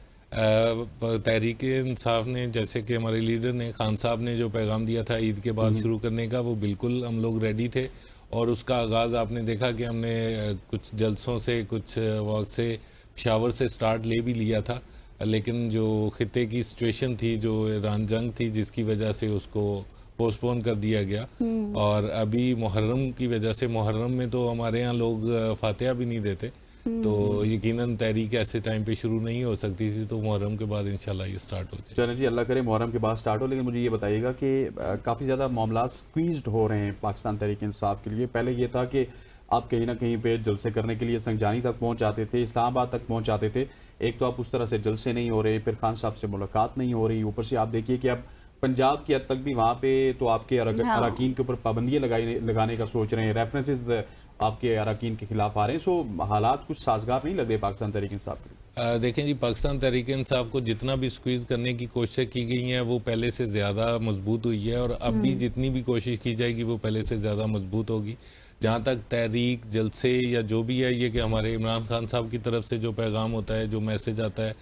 تحریک انصاف نے، جیسے کہ ہمارے لیڈر نے، خان صاحب نے جو پیغام دیا تھا عید کے بعد شروع کرنے کا، وہ بالکل ہم لوگ ریڈی تھے. اور اس کا آغاز آپ نے دیکھا کہ ہم نے کچھ جلسوں سے، کچھ وقت سے، پشاور سے سٹارٹ لے بھی لیا تھا، لیکن جو خطے کی سچویشن تھی، جو ایران جنگ تھی، جس کی وجہ سے اس کو پوسٹ پون کر دیا گیا. اور ابھی محرم کی وجہ سے، محرم میں تو ہمارے ہاں لوگ فاتحہ بھی نہیں دیتے، تو یقیناً تحریک ایسے ٹائم پہ شروع نہیں ہو سکتی تھی، تو محرم کے بعد انشاءاللہ یہ سٹارٹ ہو جائے. چلیں جی، اللہ کرے محرم کے بعد سٹارٹ ہو. لیکن مجھے یہ بتائیے گا کہ کافی زیادہ معاملات سکویزڈ ہو رہے ہیں پاکستان تحریک انصاف کے لیے. پہلے یہ تھا کہ آپ کہیں نہ کہیں پہ جلسے کرنے کے لیے سنجانی تک پہنچ جاتے تھے، اسلام آباد تک پہنچ جاتے تھے. ایک تو آپ اس طرح سے جلسے نہیں ہو رہے، پھر خان صاحب سے ملاقات نہیں ہو رہی، اوپر سے آپ دیکھیے کہ اب پنجاب کی حد تک بھی وہاں پہ تو آپ کے اراکین کے اوپر پابندیاں لگانے کا سوچ رہے ہیں، ریفرنسز آپ کے اراکین کے خلاف آ رہے ہیں. سو حالات کچھ سازگار نہیں لگ رہے پاکستان تحریک انصاف کے لیے. دیکھیں جی، پاکستان تحریک انصاف کو جتنا بھی سکویز کرنے کی کوششیں کی گئی ہیں وہ پہلے سے زیادہ مضبوط ہوئی ہے، اور اب بھی جتنی بھی کوشش کی جائے گی وہ پہلے سے زیادہ مضبوط ہوگی. جہاں تک تحریک، جلسے یا جو بھی ہے، یہ کہ ہمارے عمران خان صاحب کی طرف سے جو پیغام ہوتا ہے، جو میسج آتا ہے،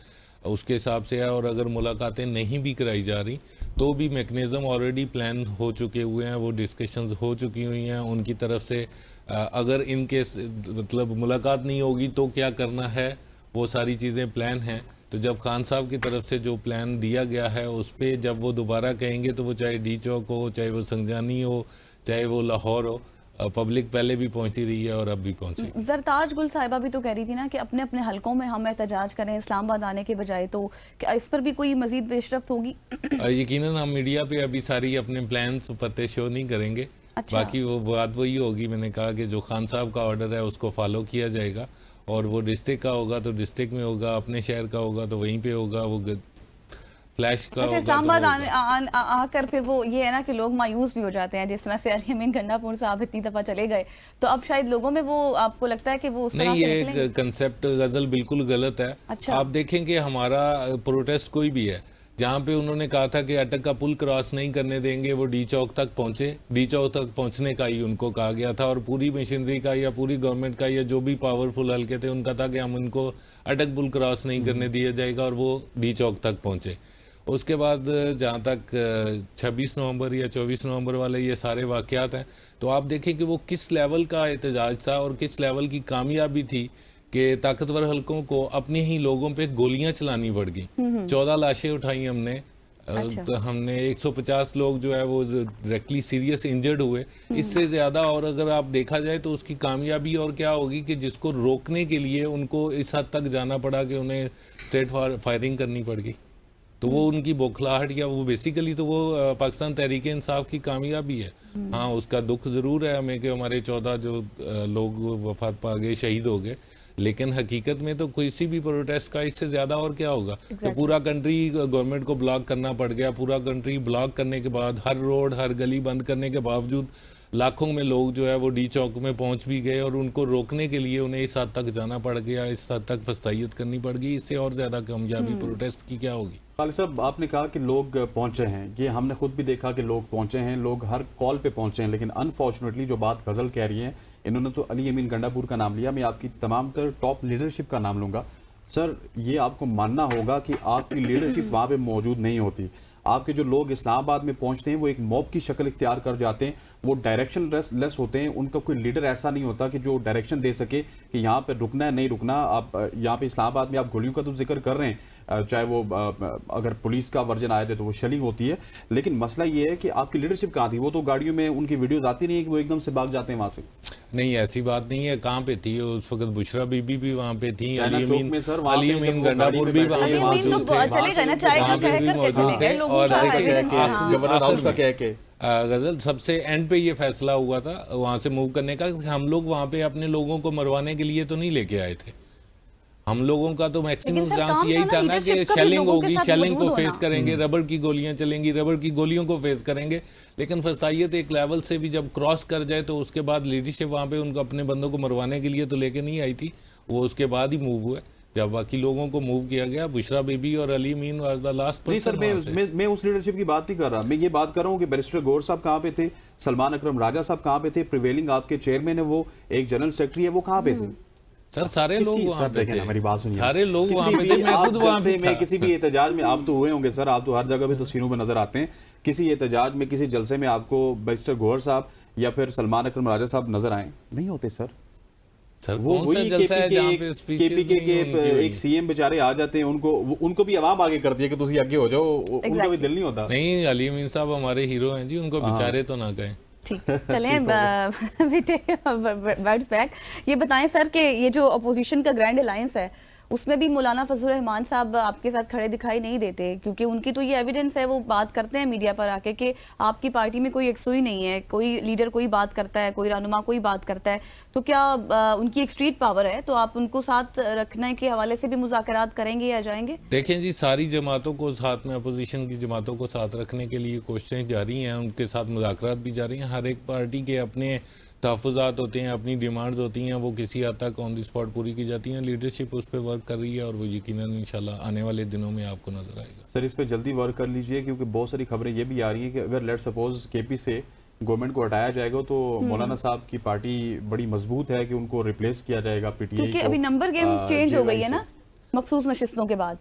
اس کے حساب سے ہے. اور اگر ملاقاتیں نہیں بھی کرائی جا رہی تو بھی میکنزم آلریڈی پلان ہو چکے ہوئے ہیں، وہ ڈسکشنز ہو چکی ہوئی ہیں ان کی طرف سے. اگر ان کے مطلب ملاقات نہیں ہوگی تو کیا کرنا ہے، وہ ساری چیزیں پلان ہیں. تو جب خان صاحب کی طرف سے جو پلان دیا گیا ہے اس پہ جب وہ دوبارہ کہیں گے، تو وہ چاہے ڈی چوک ہو، چاہے وہ سنجانی ہو، چاہے وہ لاہور ہو، پبلک پہلے بھی پہنچتی رہی ہے اور اب بھی پہنچے. زرتاج گل صاحبہ بھی تو کہہ رہی تھی نا کہ اپنے اپنے حلقوں میں ہم احتجاج کریں اسلام آباد آنے کے بجائے، تو کیا اس پر بھی کوئی مزید پیش رفت ہوگی؟ یقیناً ہم میڈیا پہ ابھی ساری اپنے پلانس پتے شو نہیں کریں گے. باقی وہ بات وہی ہوگی، میں نے کہا کہ جو خان صاحب کا آرڈر ہے اس کو فالو کیا جائے گا، اور وہ ڈسٹرکٹ کا ہوگا تو ڈسٹرکٹ میں ہوگا، اپنے شہر کا ہوگا تو وہیں پہ ہوگا، وہ فلیش کا ہوگا. اسلام آباد آ کر پھر وہ یہ ہے نا کہ لوگ مایوس بھی ہو جاتے ہیں، جس طرح سے علی امین گنڈا پور صاحب اتنی دفعہ چلے گئے، تو اب شاید لوگوں میں وہ آپ کو لگتا ہے کہ وہ نہیں، یہ کنسیپٹ غزل بالکل غلط ہے. آپ دیکھیں کہ ہمارا پروٹیسٹ کوئی بھی ہے، جہاں پہ انہوں نے کہا تھا کہ اٹک کا پل کراس نہیں کرنے دیں گے، وہ ڈی چوک تک پہنچے. ڈی چوک تک پہنچنے کا ہی ان کو کہا گیا تھا، اور پوری مشینری کا یا پوری گورنمنٹ کا یا جو بھی پاورفل حلقے تھے ان کا تھا کہ ہم ان کو اٹک پل کراس نہیں کرنے دیا جائے گا، اور وہ ڈی چوک تک پہنچے. اس کے بعد جہاں تک 26 نومبر یا 24 نومبر والے یہ سارے واقعات ہیں، تو آپ دیکھیں کہ وہ کس لیول کا احتجاج تھا اور کس لیول کی کامیابی تھی کہ طاقتور حلقوں کو اپنے ہی لوگوں پہ گولیاں چلانی پڑ گئیں. 14 لاشیں اٹھائی ہم نے. ہم نے 150 لوگ جو ہے وہ ڈائریکٹلی سیریس انجرڈ ہوئے. اس سے زیادہ اور اگر آپ دیکھا جائے تو اس کی کامیابی اور کیا ہوگی کہ جس کو روکنے کے لیے ان کو اس حد تک جانا پڑا کہ انہیں اسٹریٹ فائرنگ کرنی پڑ گئی. تو وہ ان کی بوکھلاہٹ یا وہ بیسیکلی تو وہ پاکستان تحریک انصاف کی کامیابی ہے. ہاں، اس کا دکھ ضرور ہے ہمیں کہ ہمارے 14 جو لوگ وفات پا گئے، شہید ہو گئے، لیکن حقیقت میں تو کسی بھی پروٹیسٹ کا اس سے زیادہ اور کیا ہوگا. تو پورا کنٹری گورنمنٹ کو بلاک کرنا پڑ گیا. پورا کنٹری بلاک کرنے کے بعد، ہر روڈ ہر گلی بند کرنے کے باوجود لاکھوں میں لوگ جو ہے وہ ڈی چوک میں پہنچ بھی گئے، اور ان کو روکنے کے لیے انہیں اس حد تک جانا پڑ گیا، اس حد تک فستائیت کرنی پڑ گئی. اس سے اور زیادہ کامیابی پروٹیسٹ کی کیا ہوگی. خالد صاحب، آپ نے کہا کہ لوگ پہنچے ہیں، یہ ہم نے خود بھی دیکھا کہ لوگ پہنچے ہیں، لوگ ہر کال پہ پہنچے ہیں، لیکن انفارچونیٹلی جو بات غزل کہہ رہی ہیں، انہوں نے تو علی امین گنڈا پور کا نام لیا، میں آپ کی تمام تر ٹاپ لیڈرشپ کا نام لوں گا. سر، یہ آپ کو ماننا ہوگا کہ آپ کی لیڈرشپ وہاں پہ موجود نہیں ہوتی. آپ کے جو لوگ اسلام آباد میں پہنچتے ہیں وہ ایک موب کی شکل اختیار کر جاتے ہیں, وہ ڈائریکشن لیس ہوتے ہیں, ان کا کوئی لیڈر ایسا نہیں ہوتا کہ جو ڈائریکشن دے سکے کہ یہاں پہ رکنا ہے نہیں رکنا. آپ یہاں پہ اسلام آباد میں آپ گولیوں کا تو ذکر کر رہے ہیں, چاہے وہ اگر پولیس کا ورژن آیا جائے تو وہ شیلنگ ہوتی ہے, لیکن مسئلہ یہ ہے کہ آپ کی لیڈرشپ کہاں تھی؟ وہ تو گاڑیوں میں ان کی ویڈیوز آتی نہیں ہے کہ وہ ایک دم سے بھاگ جاتے ہیں وہاں سے. نہیں ایسی بات نہیں ہے, کہاں پہ تھی اس وقت؟ بشرا بی بی بھی وہاں پہ تھی, علی امین گنڈاپور بھی وہاں پہ. غزل سب سے اینڈ پہ یہ فیصلہ ہوا تھا وہاں سے موو کرنے کا, ہم لوگ وہاں پہ اپنے لوگوں کو مروانے کے لیے تو نہیں لے کے آئے تھے. ہم لوگوں کا تو میکسیمم چانس یہی تھا نا کہ شیلنگ ہوگی, شیلنگ کو فیس کریں گے, ربڑ کی گولیاں چلیں گی, ربڑ کی گولیوں کو فیس کریں گے. لیکن فسطائیت ایک لیول سے بھی جب کراس کر جائے تو اس کے بعد لیڈرشپ وہاں پہ ان کو اپنے بندوں کو مروانے کے لیے تو لے کے نہیں آئی تھی, وہ اس کے بعد ہی موو ہوئے جب باقی لوگوں کو موو کیا گیا. بشرا بی بی اور علی امین واز دا لاسٹ پرسن. نہیں سر, میں اس لیڈرشپ کی بات نہیں کر رہا, میں یہ بات کر رہا ہوں کہ بیرسٹر گور صاحب کہاں پہ تھے, سلمان اکرم راجہ صاحب کہاں پہ تھے, پریویلنگ آپ کے چیئرمین ہے وہ, ایک جنرل سیکرٹری ہے, وہ کہاں پہ تھے؟ سر سارے لوگ وہاں پہ تھے, میری بات سنیے, سارے لوگ وہاں پہ تھے, میں خود وہاں پہ میں کسی بھی احتجاج میں, آپ تو ہوئے ہوں گے سر, آپ تو ہر جگہ پہ تصویروں میں نظر آتے ہیں, کسی احتجاج میں کسی جلسے میں آپ کو بیرسٹر گور صاحب یا پھر سلمان اکرم راجہ صاحب نظر آئیں؟ نہیں ہوتے سر. وہ وہی کے پی کے ایک سی ایم بیچارے آ جاتے ہیں, ان کو بھی عوام آگے کرتی ہے کہ تسی آگے ہو جاؤ, ان کا بھی دل نہیں ہوتا. نہیں علی امین صاحب ہمارے ہیرو ہیں جی, ان کو بیچارے تو نہ کہیں. چلیں بیٹے ورڈز بیک. یہ بتائیں سر کہ یہ جو اپوزیشن کا گرینڈ الائنس ہے اس میں بھی مولانا فضل الرحمان صاحب آپ کے ساتھ کھڑے دکھائی نہیں دیتے, کیونکہ ان کی تو یہ ایویڈنس ہے, وہ بات کرتے ہیں میڈیا پر آ کے کہ آپ کی پارٹی میں کوئی یکسوئی نہیں ہے, کوئی لیڈر کوئی بات کرتا ہے, کوئی رہنما کوئی بات کرتا ہے, تو کیا ان کی ایک اسٹریٹ پاور ہے, تو آپ ان کو ساتھ رکھنے کے حوالے سے بھی مذاکرات کریں گے یا جائیں گے؟ دیکھیں جی, ساری جماعتوں کو ساتھ میں, اپوزیشن کی جماعتوں کو ساتھ رکھنے کے لیے کوششیں جاری ہیں, ان کے ساتھ مذاکرات بھی جاری ہیں. ہر ایک پارٹی کے اپنے تحفظات ہوتے ہیں, اپنی ڈیمانڈز ہوتی ہیں, وہ کسی حد تک آن دی اسپاٹ پوری کی جاتی ہیں. لیڈرشپ اس پہ ورک کر رہی ہے اور وہ یقیناً انشاءاللہ آنے والے دنوں میں آپ کو نظر آئے گا. سر اس پہ جلدی ورک کر لیجئے, کیونکہ بہت ساری خبریں یہ بھی آ رہی ہیں کہ اگر لیٹ سپوز کے پی سے گورنمنٹ کو ہٹایا جائے گا تو مولانا صاحب کی پارٹی بڑی مضبوط ہے کہ ان کو ریپلیس کیا جائے گا پی ٹی آئی کو, کیونکہ ابھی نمبر گیم چینج ہو گئی ہے نا مخصوص نشستوں کے بعد.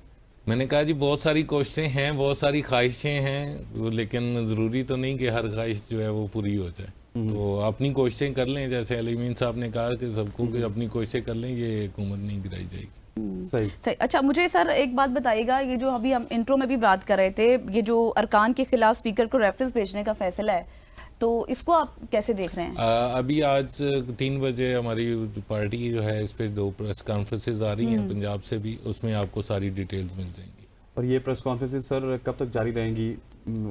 میں نے کہا جی بہت ساری کوششیں ہیں, بہت ساری خواہشیں ہیں, لیکن ضروری تو نہیں کہ ہر خواہش جو ہے وہ پوری ہو جائے. تو اپنی کوششیں کر لیں, جیسے علی امین صاحب نے کہا کہ سب کو کہ اپنی کوششیں کر لیں, یہ حکومت نہیں گرائی جائے گی. صحیح. اچھا مجھے سر ایک بات بتائیے گا, یہ جو ابھی ہم انٹرو میں بھی بات کر رہے تھے, یہ جو ارکان کے خلاف اسپیکر کو ریفرنس بھیجنے کا فیصلہ ہے, تو اس کو آپ کیسے دیکھ رہے ہیں؟ ابھی آج 3 بجے ہماری پارٹی جو ہے اس پہ 2 پریس کانفرنسز آ رہی ہیں پنجاب سے بھی, اس میں آپ کو ساری ڈیٹیلز مل جائیں گی. اور یہ پریس کانفرنسز سر کب تک جاری رہیں گی؟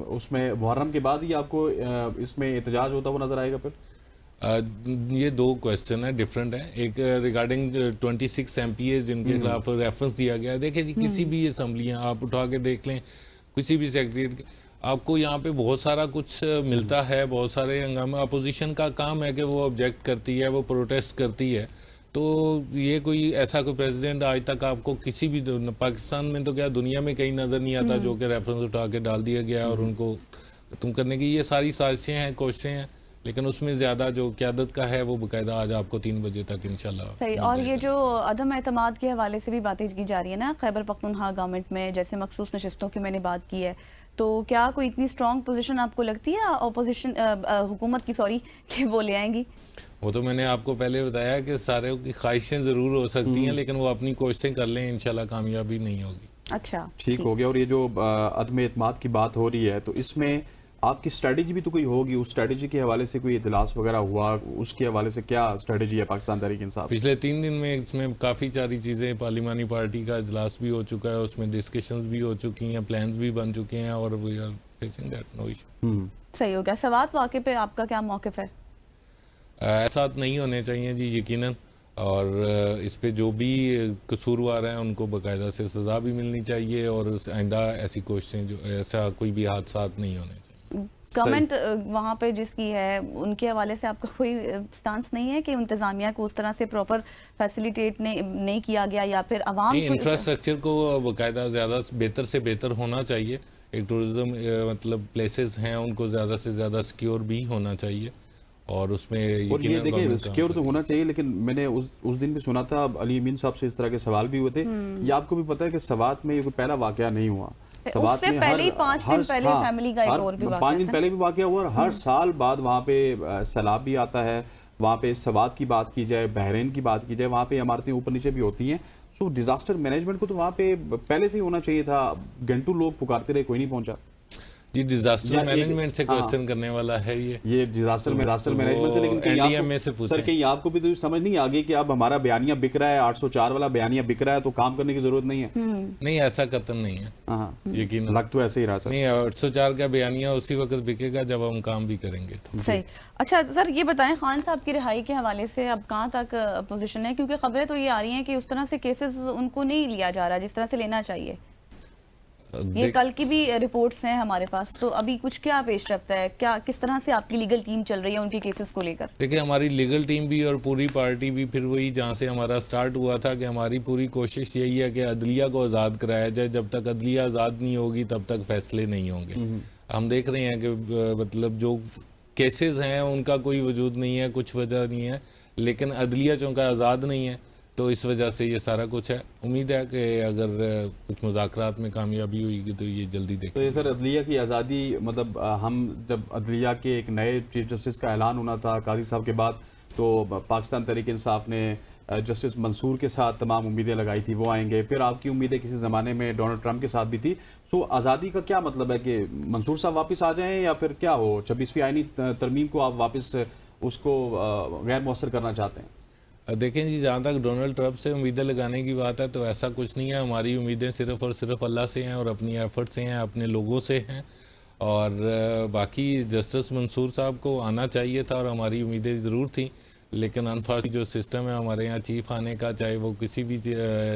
اس میں محرم کے بعد ہی آپ کو اس میں احتجاج ہوتا ہوا نظر آئے گا پھر؟ یہ 2 کویسچن ہیں, ڈیفرنٹ ہیں. ایک ریگارڈنگ 26 ایم پی اے جن کے خلاف ریفرنس دیا گیا ہے. دیکھیں جی کسی بھی اسمبلیاں آپ اٹھا کے دیکھ لیں, کسی بھی سیکریٹریٹ, آپ کو یہاں پہ بہت سارا کچھ ملتا ہے, بہت سارے ہنگامے. اپوزیشن کا کام ہے کہ وہ آبجیکٹ کرتی ہے, وہ پروٹیسٹ کرتی ہے. تو یہ کوئی ایسا کوئی پریزیڈنٹ آج تک آپ کو کسی بھی پاکستان میں تو کیا دنیا میں کہیں نظر نہیں آتا جو کہ ریفرنس اٹھا کے ڈال دیا گیا اور ان کو ختم کرنے کی. یہ ساری سازشیں ہیں, کوششیں ہیں, لیکن اس میں زیادہ جو قیادت کا ہے وہ باقاعدہ آج آپ کو 3 بجے تک انشاءاللہ. صحیح. اور یہ جو عدم اعتماد کے حوالے سے بھی باتیں کی جا رہی ہے نا خیبر پختونخوا گورنمنٹ میں, جیسے مخصوص نشستوں کی میں نے بات کی ہے, تو کیا کوئی اتنی اسٹرانگ پوزیشن آپ کو لگتی ہے اپوزیشن حکومت کی کہ وہ لے آئیں گی؟ وہ تو میں نے آپ کو پہلے بتایا کہ سارے کی خواہشیں ضرور ہو سکتی ہیں, لیکن وہ اپنی کوششیں کر لیں, انشاءاللہ کامیابی نہیں ہوگی. اچھا ٹھیک ہو گیا. اور یہ جو عدم اعتماد کی بات ہو رہی ہے, تو اس میں آپ کی اسٹریٹجی بھی تو کوئی ہوگی, اس اسٹریٹجی کے حوالے سے کوئی اجلاس وغیرہ ہوا, اس کے حوالے سے کیا اسٹریٹجی ہے پاکستان تحریک انصاف؟ پچھلے 3 دن میں اس میں کافی ساری چیزیں, پارلیمانی پارٹی کا اجلاس بھی ہو چکا ہے, اس میں ڈسکشنز بھی ہو چکی ہیں, پلانز بھی بن چکے ہیں, اور we are facing that, no issue. صحیح ہو گیا. سوات واقعے پہ آپ کا کیا موقف ہے؟ ایسا نہیں ہونے چاہیے جی یقیناً, اور اس پہ جو بھی قصوروار ہیں ان کو باقاعدہ سے سزا بھی ملنی چاہیے, اور آئندہ ایسی کوششیں جو ایسا کوئی بھی حادثات نہیں ہونے چاہیے. گورنمنٹ وہاں پہ جس کی ہے ان کے حوالے سے آپ کا کوئی سٹانس نہیں ہے کہ انتظامیہ کو اس طرح سے پراپر فیسیلیٹیٹ نہیں کیا گیا, یا پھر عوام انفراسٹرکچر کو باقاعدہ زیادہ بہتر سے بہتر ہونا چاہیے. ایک ٹورزم مطلب پلیسز ہیں ان کو زیادہ سے زیادہ سیکیور بھی ہونا چاہیے, اور اس میں یہ دیکھیں سیکیور تو ہونا چاہیے. لیکن میں نے اس دن بھی سنا تھا علی امین صاحب سے اس طرح کے سوال بھی ہوئے تھے. یہ آپ کو بھی پتہ ہے کہ سوات میں یہ کوئی پہلا واقعہ نہیں ہوا, اس سے پہلے ہی 5 دن پہلے فیملی کا ایک اور بھی واقعہ 5 دن پہلے بھی واقعہ ہوا، اور ہر سال بعد وہاں پہ سیلاب بھی آتا ہے. وہاں پہ سوات کی بات کی جائے، بحرین کی بات کی جائے، وہاں پہ عمارتیں اوپر نیچے بھی ہوتی ہیں. سو ڈیزاسٹر مینجمنٹ کو تو وہاں پہ پہلے سے ہی ہونا چاہیے تھا. گھنٹوں لوگ پکارتے رہے، کوئی نہیں پہنچا. جی ڈیزاسٹر مینجمنٹ سے کوسچن کرنے والا ہے یہ ڈیزاسٹر مینجمنٹ سے. لیکن سر کہیں آپ کو بھی تو سمجھ نہیں آگے کہ اب ہمارا بیانیہ بک رہا ہے، 804 والا بیانیہ بک رہا ہے، تو کام کرنے کی ضرورت نہیں ہے. نہیں ایسا قطن نہیں ہے، یقین لگ تو ایسے ہی رہا سر. نہیں 804 کا بیانیہ اسی وقت بکے گا جب ہم کام بھی کریں گے. صحیح. اچھا سر یہ بتائیں خان صاحب کی رہائی کے حوالے سے اب کہاں تک پوزیشن ہے؟ کیونکہ خبریں تو یہ آ رہی ہیں کہ اس طرح سے کیسز ان کو نہیں لیا جا رہا جس طرح سے لینا چاہیے. یہ کل کی بھی رپورٹس ہیں ہمارے پاس، تو ابھی کچھ کیا پیش رفت ہے؟ کس طرح سے آپ کی لیگل ٹیم چل رہی ہے ان کے کیسز کو لے کر؟ دیکھیں ہماری لیگل ٹیم بھی اور پوری پارٹی بھی پھر وہی جہاں سے ہمارا سٹارٹ ہوا تھا کہ ہماری پوری کوشش یہی ہے کہ عدلیہ کو آزاد کرایا جائے. جب تک عدلیہ آزاد نہیں ہوگی تب تک فیصلے نہیں ہوں گے. ہم دیکھ رہے ہیں کہ مطلب جو کیسز ہیں ان کا کوئی وجود نہیں ہے، کچھ وجہ نہیں ہے، لیکن عدلیہ چونکہ آزاد نہیں ہے تو اس وجہ سے یہ سارا کچھ ہے. امید ہے کہ اگر کچھ مذاکرات میں کامیابی ہوئی گی تو یہ جلدی دیکھیں. تو یہ سر عدلیہ کی آزادی مطلب ہم جب عدلیہ کے ایک نئے چیف جسٹس کا اعلان ہونا تھا قاضی صاحب کے بعد، تو پاکستان تحریک انصاف نے جسٹس منصور کے ساتھ تمام امیدیں لگائی تھی وہ آئیں گے. پھر آپ کی امیدیں کسی زمانے میں ڈونلڈ ٹرمپ کے ساتھ بھی تھی. سو آزادی کا کیا مطلب ہے کہ منصور صاحب واپس آ جائیں یا پھر کیا ہو؟ 26ویں آئینی ترمیم کو آپ واپس اس کو غیر مؤثر کرنا چاہتے ہیں؟ دیکھیں جی جہاں تک ڈونلڈ ٹرمپ سے امیدیں لگانے کی بات ہے تو ایسا کچھ نہیں ہے. ہماری امیدیں صرف اور صرف اللہ سے ہیں اور اپنی ایفرٹ سے ہیں، اپنے لوگوں سے ہیں. اور باقی جسٹس منصور صاحب کو آنا چاہیے تھا اور ہماری امیدیں ضرور تھیں، لیکن انفارچونیٹلی جو سسٹم ہے ہمارے یہاں چیف آنے کا، چاہے وہ کسی بھی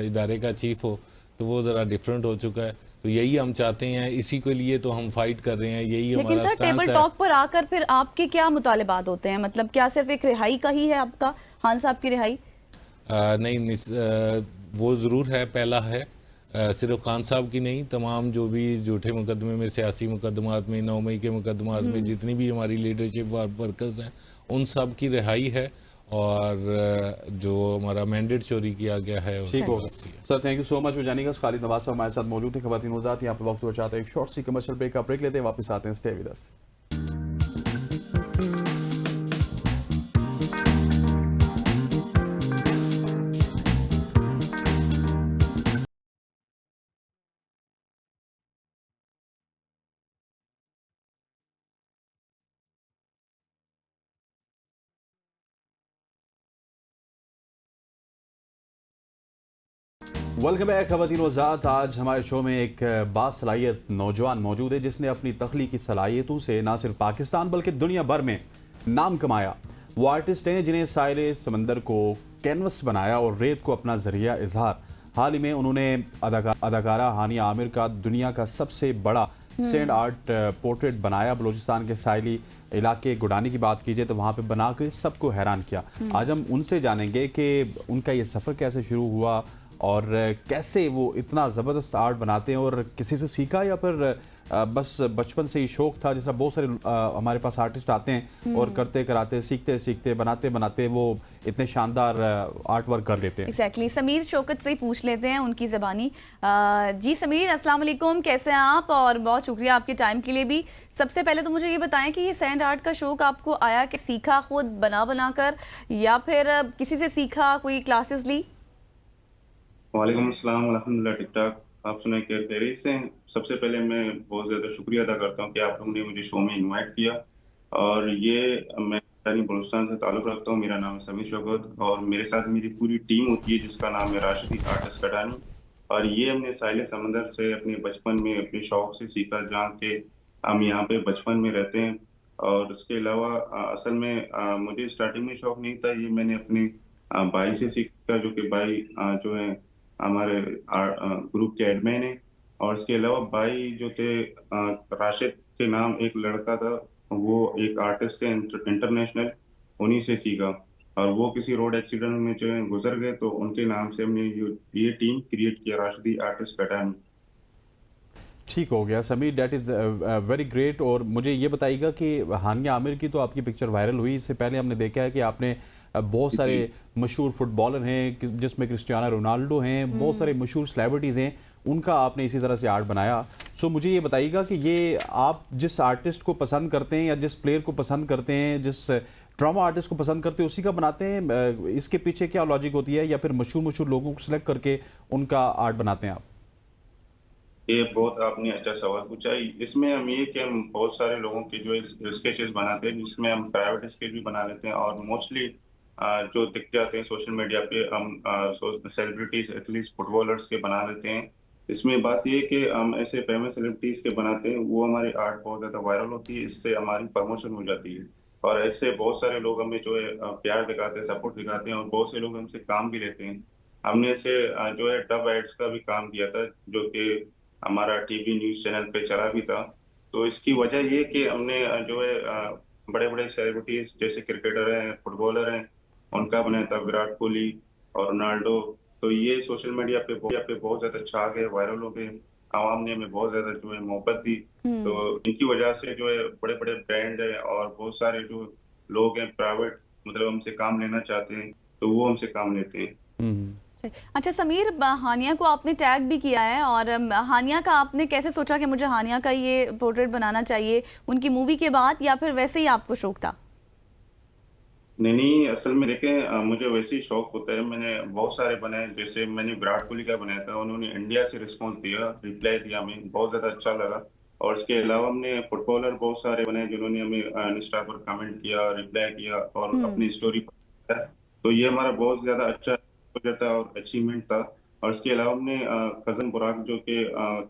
ادارے کا چیف ہو، تو وہ ذرا ڈیفرنٹ ہو چکا ہے. تو یہی ہم چاہتے ہیں، اسی کے لیے تو ہم فائٹ کر رہے ہیں، یہی ہمارا لیکن سر ٹیبل ٹاک پر آ کر پھر آپ کے کیا مطالبات ہوتے ہیں؟ مطلب کیا صرف ایک رہائی کا ہی ہے آپ کا، خان صاحب کی رہائی؟ نہیں وہ ضرور ہے، پہلا ہے صرف خان صاحب کی نہیں، تمام جو بھی جھوٹے مقدمے میں، سیاسی مقدمات میں، 9 مئی کے مقدمات میں جتنی بھی ہماری لیڈرشپ ورکرز ہیں ان سب کی رہائی ہے، اور جو ہمارا مینڈیٹ چوری کیا گیا ہے. ٹھیک ہو sir, thank you so much for joining us. Khalid Nawaz صاحب ہمارے ساتھ موجود ہیں. خواتین حضرات یہاں پہ وقت ہوا چاہتا ہے ایک شارٹ سی کمرشل بریک کا بریک لیتے ہیں، واپس آتے ہیں. Stay with us. Welcome back خواتین و حضرات. آج ہمارے شو میں ایک باصلاحیت نوجوان موجود ہے جس نے اپنی تخلیقی صلاحیتوں سے نہ صرف پاکستان بلکہ دنیا بھر میں نام کمایا. وہ آرٹسٹ ہیں جنہیں ساحل سمندر کو کینوس بنایا اور ریت کو اپنا ذریعہ اظہار. حال ہی میں انہوں نے اداکارہ ہانیہ عامر کا دنیا کا سب سے بڑا سینڈ آرٹ پورٹریٹ بنایا. بلوچستان کے ساحلی علاقے گڈانی کی بات کیجئے تو وہاں پہ بنا کے سب کو حیران کیا. آج ہم ان سے جانیں گے کہ ان کا یہ سفر کیسے شروع ہوا اور کیسے وہ اتنا زبردست آرٹ بناتے ہیں، اور کسی سے سیکھا یا پھر بس بچپن سے ہی شوق تھا. جیسا بہت سارے ہمارے پاس آرٹسٹ آتے ہیں اور کرتے کراتے سیکھتے سیکھتے بناتے بناتے وہ اتنے شاندار آرٹ ورک کر لیتے ہیں. ایگزیکٹلی. سمیر شوکت سے ہی پوچھ لیتے ہیں ان کی زبانی. جی سمیر السلام علیکم، کیسے ہیں آپ؟ اور بہت شکریہ آپ کے ٹائم کے لیے بھی. سب سے پہلے تو مجھے یہ بتائیں کہ یہ سینڈ آرٹ کا شوق آپ کو آیا کہ سیکھا خود بنا کر یا پھر کسی سے سیکھا، کوئی کلاسز لی؟ وعلیکم السلام الحمد للہ ٹھیک ٹھاک. آپ سنیں کہ خیریت سے ہیں. سب سے پہلے میں بہت زیادہ شکریہ ادا کرتا ہوں کہ آپ لوگوں نے مجھے شو میں انوائٹ کیا. اور یہ میں بلوچستان سے تعلق رکھتا ہوں. میرا نام ہے سمیر شوکت اور میرے ساتھ میری پوری ٹیم ہوتی ہے جس کا نام ہے راشدی آرٹسٹ گڈانی. اور یہ ہم نے ساحل سمندر سے اپنے بچپن میں اپنے شوق سے سیکھا، جہاں کہ ہم یہاں پہ بچپن میں رہتے ہیں. اور اس کے علاوہ اصل میں مجھے اسٹارٹنگ میں شوق نہیں تھا، یہ میں نے اپنے بھائی سے سیکھا جو کہ بھائی جو ہیں ہمارے گروپ کے ایڈمن ہیں. اور اس کے علاوہ بھائی جو تھے راشد کے نام ایک لڑکا تھا، وہ ایک آرٹسٹ ہے انٹرنیشنل، انہی سے سیکھا. اور وہ کسی روڈ ایکسیڈنٹ میں جو ہے گزر گئے تو ان کے نام سے ہم نے یہ ٹیم کریٹ کیا، راشدی آرٹسٹ گڈانی. ٹھیک ہو گیا Sameer, that is very great. اور مجھے یہ بتائیے گا کہ ہانیہ عامر کی تو آپ کی پکچر وائرل ہوئی، اس سے پہلے ہم نے دیکھا ہے کہ آپ نے بہت سارے مشہور فٹ بالر ہیں جس میں کرسٹیانو رونالڈو ہیں، بہت سارے مشہور سیلیبریٹیز ہیں، ان کا آپ نے اسی طرح سے آرٹ بنایا. سو مجھے یہ بتائیے گا کہ یہ آپ جس آرٹسٹ کو پسند کرتے ہیں یا جس پلیئر کو پسند کرتے ہیں, جس ڈراما آرٹسٹ کو پسند کرتے ہیں, اسی کا بناتے ہیں, اس کے پیچھے کیا لاجک ہوتی ہے, یا پھر مشہور لوگوں کو سلیکٹ کر کے ان کا آرٹ بناتے ہیں آپ؟ یہ بہت آپ نے اچھا سوال پوچھا. اس میں ہم یہ کہ ہم بہت سارے لوگوں کے جو اسکیچز بناتے ہیں, جس میں ہم پرائیویٹ اسکیچ بھی بنا لیتے ہیں, اور موسٹلی جو دکھ جاتے ہیں سوشل میڈیا پہ ہم سیلیبریٹیز, ایتھلیٹس, فٹ بالرس کے بنا لیتے ہیں. اس میں بات یہ کہ ہم ایسے فیمس سیلیبریٹیز کے بناتے ہیں, وہ ہماری آرٹ بہت زیادہ وائرل ہوتی ہے, اس سے ہماری پروموشن ہو جاتی ہے, اور ایسے بہت سارے لوگ ہمیں جو ہے پیار دکھاتے ہیں, سپورٹ دکھاتے ہیں, اور بہت سے لوگ ہم سے کام بھی لیتے ہیں. ہم نے اسے جو ہے ڈب ایڈس کا بھی کام کیا تھا, جو کہ ہمارا ٹی وی نیوز چینل پہ چلا بھی تھا. تو اس کی وجہ یہ کہ ہم نے جو ہے بڑے بڑے سیلیبریٹیز جیسے کرکٹر ہیں, فٹ بالر ہیں, ان کا بنایا تھا, وراٹ کوہلی اور رونالڈو. تو یہ سوشل میڈیا پہ بہت زیادہ چھا گئے, وائرل ہو گئے, عوام نے ہمیں بہت زیادہ جو ہے محبت دی. تو ان کی وجہ سے جو ہے بڑے بڑے برانڈ ہیں اور بہت سارے جو لوگ ہیں پرائیویٹ, مطلب ہم سے کام لینا چاہتے ہیں, تو وہ ہم سے کام لیتے ہیں. اچھا سمیر, ہانیہ کو آپ نے ٹیگ بھی کیا ہے, اور ہانیہ کا آپ نے کیسے سوچا کہ مجھے ہانیہ کا یہ پورٹریٹ بنانا چاہیے, ان کی مووی کے بعد, یا پھر ویسے ہی آپ کو شوق تھا؟ نہیں, اصل میں دیکھیں مجھے ویسے ہی شوق ہوتا ہے. میں نے بہت سارے بنائے, جیسے میں نے وراٹ کوہلی کا بنایا تھا, انہوں نے انڈیا سے رسپانس دیا, ریپلائی دیا, ہمیں بہت زیادہ اچھا لگا. اور اس کے علاوہ ہم نے فٹ بالر بہت سارے بنائے جنہوں نے ہمیں انسٹا پر کمنٹ کیا, ریپلائی کیا, اور اپنی اسٹوری پر. تو یہ ہمارا بہت زیادہ اچھا پروجیکٹ تھا اور اچیومنٹ تھا. اور اس کے علاوہ ہم نے کزن براک, جو کہ